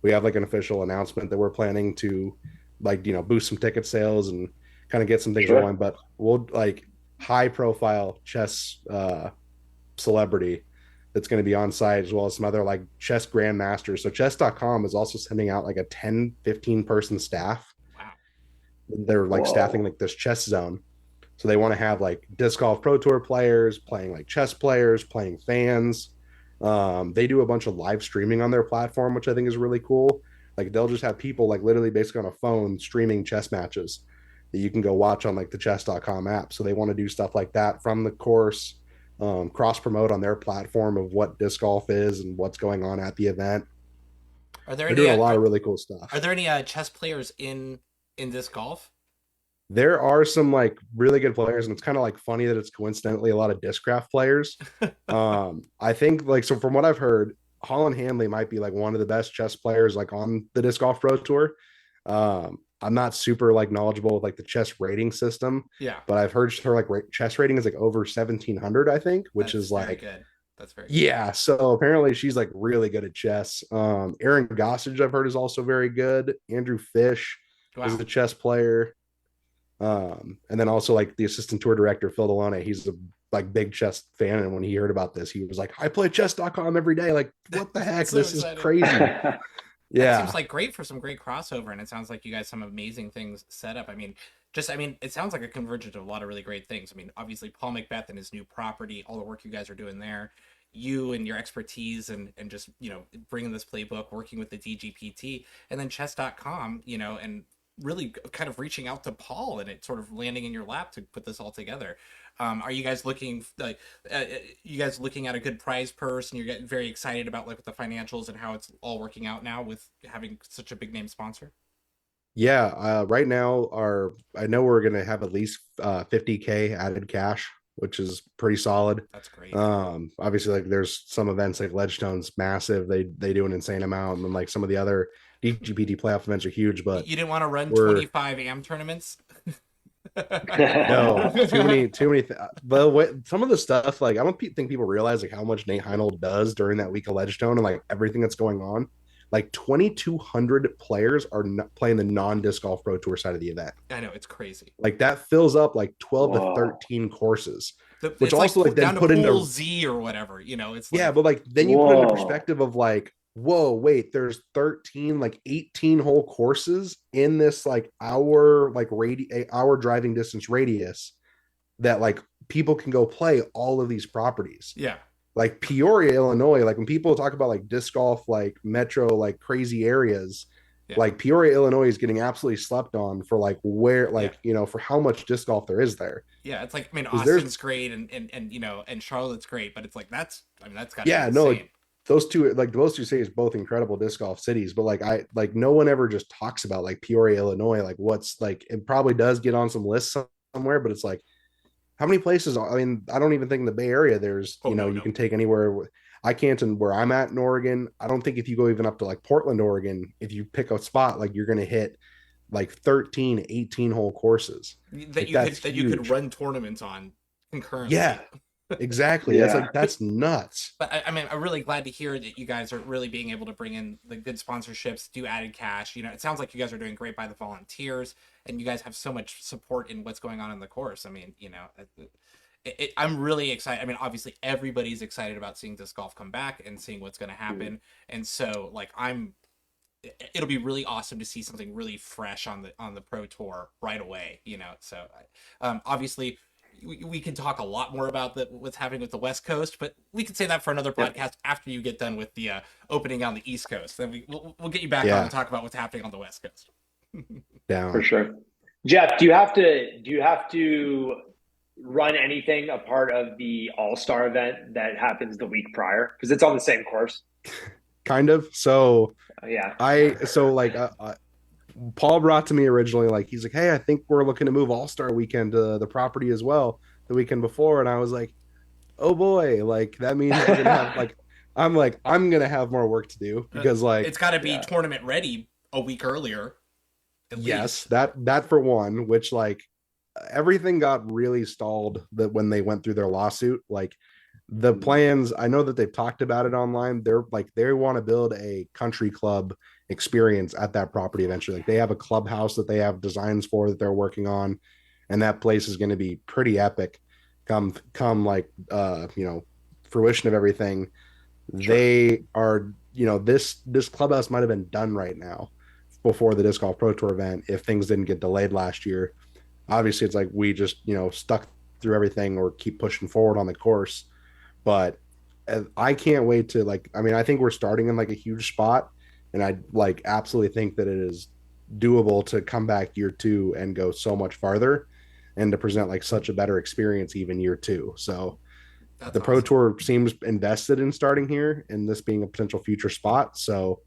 we have like an official announcement that we're planning to like, boost some ticket sales and kind of get some things rolling, but we'll like high profile chess celebrity that's going to be on site, as well as some other like chess grandmasters. So chess.com is also sending out like a 10-15 person staff. Wow. They're like staffing like this chess zone. So they want to have like disc golf pro tour players playing, like chess players playing fans. They do a bunch of live streaming on their platform, which I think is really cool. Like they'll just have people like literally basically on a phone streaming chess matches that you can go watch on like the chess.com app. So they want to do stuff like that from the course, cross promote on their platform of what disc golf is and what's going on at the event. They're doing a lot of really cool stuff. Are there any chess players in disc golf? There are some like really good players, and it's kind of like funny that it's coincidentally a lot of discraft players. I think like, so from what I've heard, Holland Handley might be like one of the best chess players like on the disc golf pro tour. I'm not super like knowledgeable with like the chess rating system. Yeah. But I've heard her like chess rating is like over 1700, I think, which That's is like good. That's very yeah. Good. So apparently she's like really good at chess. Aaron Gossage, I've heard, is also very good. Andrew Fish is a chess player. And then also like the assistant tour director, Phil Delone, he's a like big chess fan. And when he heard about this, he was like, I play chess.com every day. Like, what the heck? So this exciting. Is crazy. Yeah, seems like great for some great crossover, and it sounds like you guys some amazing things set up. I mean, it sounds like a convergence of a lot of really great things. I mean, obviously Paul McBeth and his new property, all the work you guys are doing there, you and your expertise and just bringing this playbook, working with the DGPT, and then chess.com, and really kind of reaching out to Paul and it sort of landing in your lap to put this all together. Are you guys looking like looking at a good prize purse, and you're getting very excited about like with the financials and how it's all working out now with having such a big name sponsor? Yeah, right now I know we're gonna have at least 50K added cash, which is pretty solid. That's great. Obviously like there's some events like Ledgestone's massive. They do an insane amount, and then like some of the other DGPT playoff events are huge, but You didn't want to run we're 25 AM tournaments? no too many. But some of the stuff, like I don't think people realize like how much Nate Heinold does during that week of Ledgestone and like everything that's going on. Like 2,200 players are playing the non-disc golf pro tour side of the event. I know, it's crazy. Like that fills up like 12 Whoa. to 13 courses, It's which also like then down to put pool into Z or whatever, you know, it's yeah, like, but like then you put into Whoa. perspective of like, whoa, wait, there's 13, like 18 whole courses in this like hour driving distance radius that like people can go play all of these properties. yeah. Like Peoria, Illinois, like when people talk about like disc golf, like metro, like crazy areas, Yeah. like Peoria, Illinois is getting absolutely slept on for like where, like, Yeah. you know, for how much disc golf there is there. Yeah, it's like, I mean, 'Cause there's- Austin's great and you know, and Charlotte's great, but it's like that's got to Yeah, be no, insane. like, those two cities both incredible disc golf cities, but like no one ever just talks about like Peoria, Illinois, like what's like it probably does get on some lists somewhere, but it's like how many places? I mean, I don't even think in the Bay Area there's, Oh, you know, no, you no. can take anywhere. I can't, and where I'm at in Oregon, I don't think if you go even up to like Portland, Oregon, if you pick a spot, like you're going to hit like 13, 18 hole courses. that Like, you could huge. run tournaments on concurrently. Yeah, exactly. Yeah. That's nuts. But I mean, I'm really glad to hear that you guys are really being able to bring in the good sponsorships, do added cash. You know, it sounds like you guys are doing great by the volunteers, and you guys have so much support in what's going on in the course. I mean, you know, I'm really excited. I mean, obviously everybody's excited about seeing disc golf come back and seeing what's going to happen. And so like it'll be really awesome to see something really fresh on the pro tour right away, you know? So obviously we can talk a lot more about what's happening with the West Coast, but we could say that for another podcast after you get done with the opening on the East Coast. Then we'll get you back on and talk about what's happening on the West Coast. Down. For sure. Jeff, do you have to run anything a part of the All-Star event that happens the week prior? Because it's on the same course. Kind of. So Yeah. Paul brought to me originally, like, he's like, hey, I think we're looking to move All-Star weekend to the property as well the weekend before. And I was like, oh boy, like that means we're gonna have I'm gonna have more work to do because like it's got to be tournament ready a week earlier. Yes, that for one, which like everything got really stalled that when they went through their lawsuit. Like the plans, I know that they've talked about it online. They're like they want to build a country club experience at that property eventually. Like they have a clubhouse that they have designs for that they're working on, and that place is going to be pretty epic. Come like you know, fruition of everything. Sure. They are, you know, this clubhouse might have been done right now before the disc golf pro tour event if things didn't get delayed last year. Obviously it's like we just, you know, stuck through everything or keep pushing forward on the course, but I can't wait to like, I mean, I think we're starting in like a huge spot, and I like absolutely think that it is doable to come back year 2 and go so much farther and to present like such a better experience even year 2. So that's the awesome. Pro Tour seems invested in starting here and this being a potential future spot. So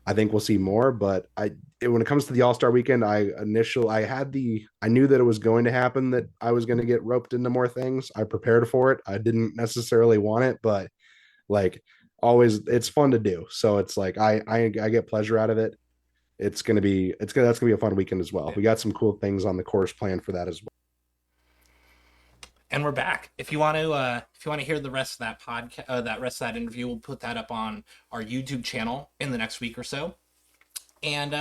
I think we'll see more, but when it comes to the All-Star weekend, I knew that it was going to happen, that I was going to get roped into more things. I prepared for it. I didn't necessarily want it, but like always it's fun to do. So it's like, I get pleasure out of it. That's going to be a fun weekend as well. Yeah. We got some cool things on the course planned for that as well. And we're back. If you want to hear the rest of that podcast, that rest of that interview, we'll put that up on our YouTube channel in the next week or so. And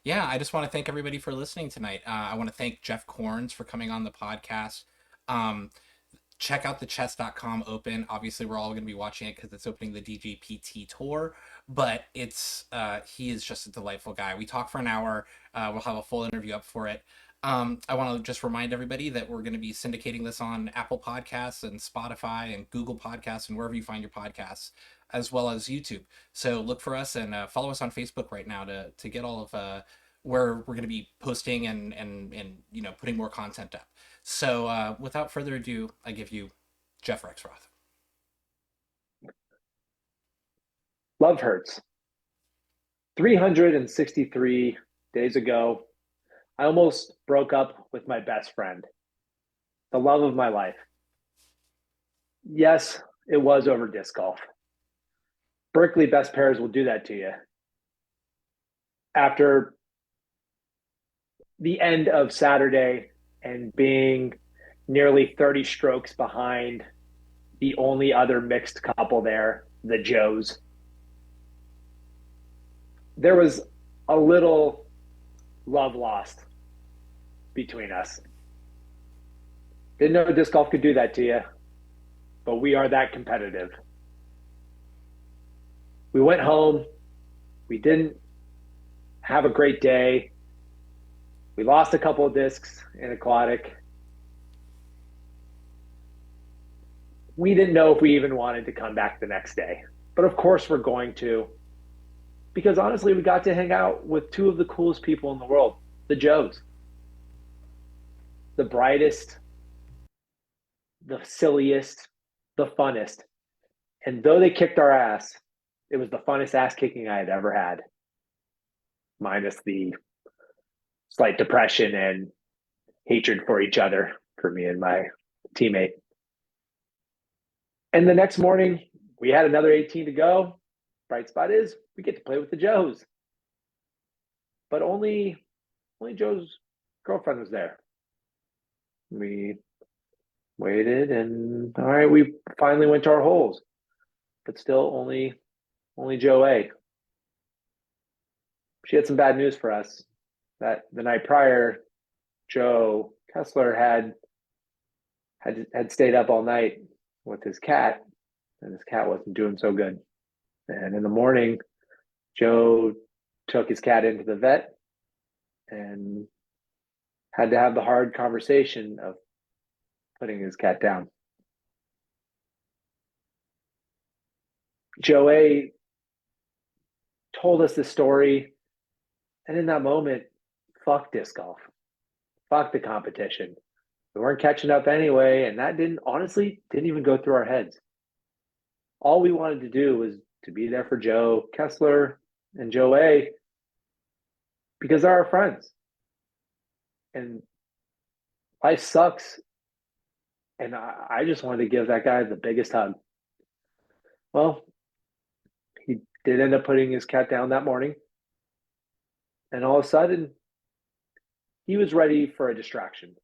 yeah, I just want to thank everybody for listening tonight. I want to thank Jeff Korns for coming on the podcast. Check out the chess.com Open. Obviously, we're all going to be watching it because it's opening the DGPT tour. But it's he is just a delightful guy. We talk for an hour. We'll have a full interview up for it. I want to just remind everybody that we're going to be syndicating this on Apple Podcasts and Spotify and Google Podcasts and wherever you find your podcasts, as well as YouTube. So look for us and follow us on Facebook right now to get all of where we're going to be posting and you know, putting more content up. So without further ado, I give you Jeff Rexroth. Love hurts. 363 days ago, I almost broke up with my best friend, the love of my life. Yes, it was over disc golf. Berkeley best pairs will do that to you. after the end of Saturday and being nearly 30 strokes behind the only other mixed couple there, the Joes, there was a little love lost between us. Didn't know disc golf could do that to you, but we are that competitive. We went home. We didn't have a great day. We lost a couple of discs in aquatic. We didn't know if we even wanted to come back the next day. But of course we're going to. Because honestly, we got to hang out with two of the coolest people in the world, the Joes. The brightest, the silliest, the funnest. And though they kicked our ass, it was the funnest ass kicking I had ever had. Minus the slight depression and hatred for each other for me and my teammate. And the next morning, we had another 18 to go. Bright spot is we get to play with the Joes. But only Joe's girlfriend was there. We waited and all right, we finally went to our holes. But still only Joe A. She had some bad news for us. That the night prior, Joe Kessler had stayed up all night with his cat, and his cat wasn't doing so good. And in the morning, Joe took his cat into the vet and had to have the hard conversation of putting his cat down. Joe A told us this story, and in that moment, fuck disc golf. Fuck the competition. We weren't catching up anyway, and that didn't even go through our heads. All we wanted to do was to be there for Joe Kessler and Joe A because they're our friends. And life sucks. And I just wanted to give that guy the biggest hug. Well, he did end up putting his cat down that morning. And all of a sudden, he was ready for a distraction.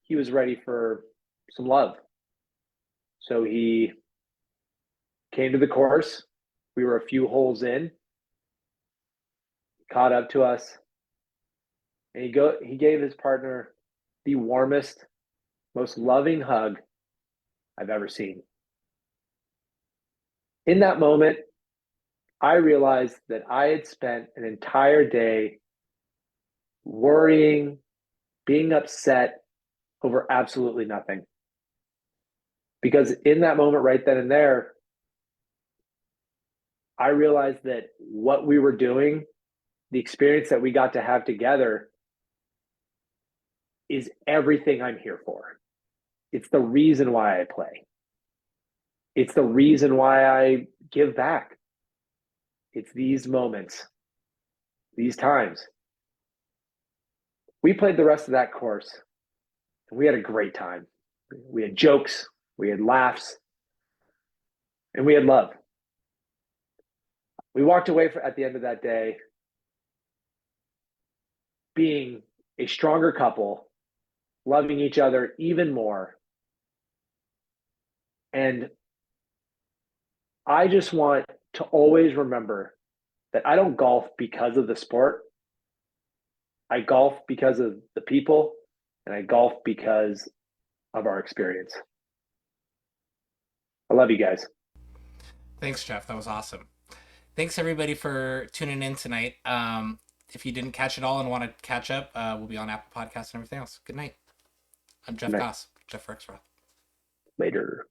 He was ready for some love. So he came to the course. We were a few holes in. He caught up to us. And he gave his partner the warmest, most loving hug I've ever seen. In that moment, I realized that I had spent an entire day worrying, being upset over absolutely nothing. Because in that moment, right then and there, I realized that what we were doing, the experience that we got to have together, is everything I'm here for. It's the reason why I play. It's the reason why I give back. It's these moments, these times. We played the rest of that course, and we had a great time. We had jokes, we had laughs, and we had love. We walked away at the end of that day being a stronger couple, loving each other even more. And I just want to always remember that I don't golf because of the sport. I golf because of the people, and I golf because of our experience. I love you guys. Thanks, Jeff. That was awesome. Thanks, everybody, for tuning in tonight. If you didn't catch it all and want to catch up, we'll be on Apple Podcasts and everything else. Good night. I'm Jeff Goss, Jeff Rexroth. Later.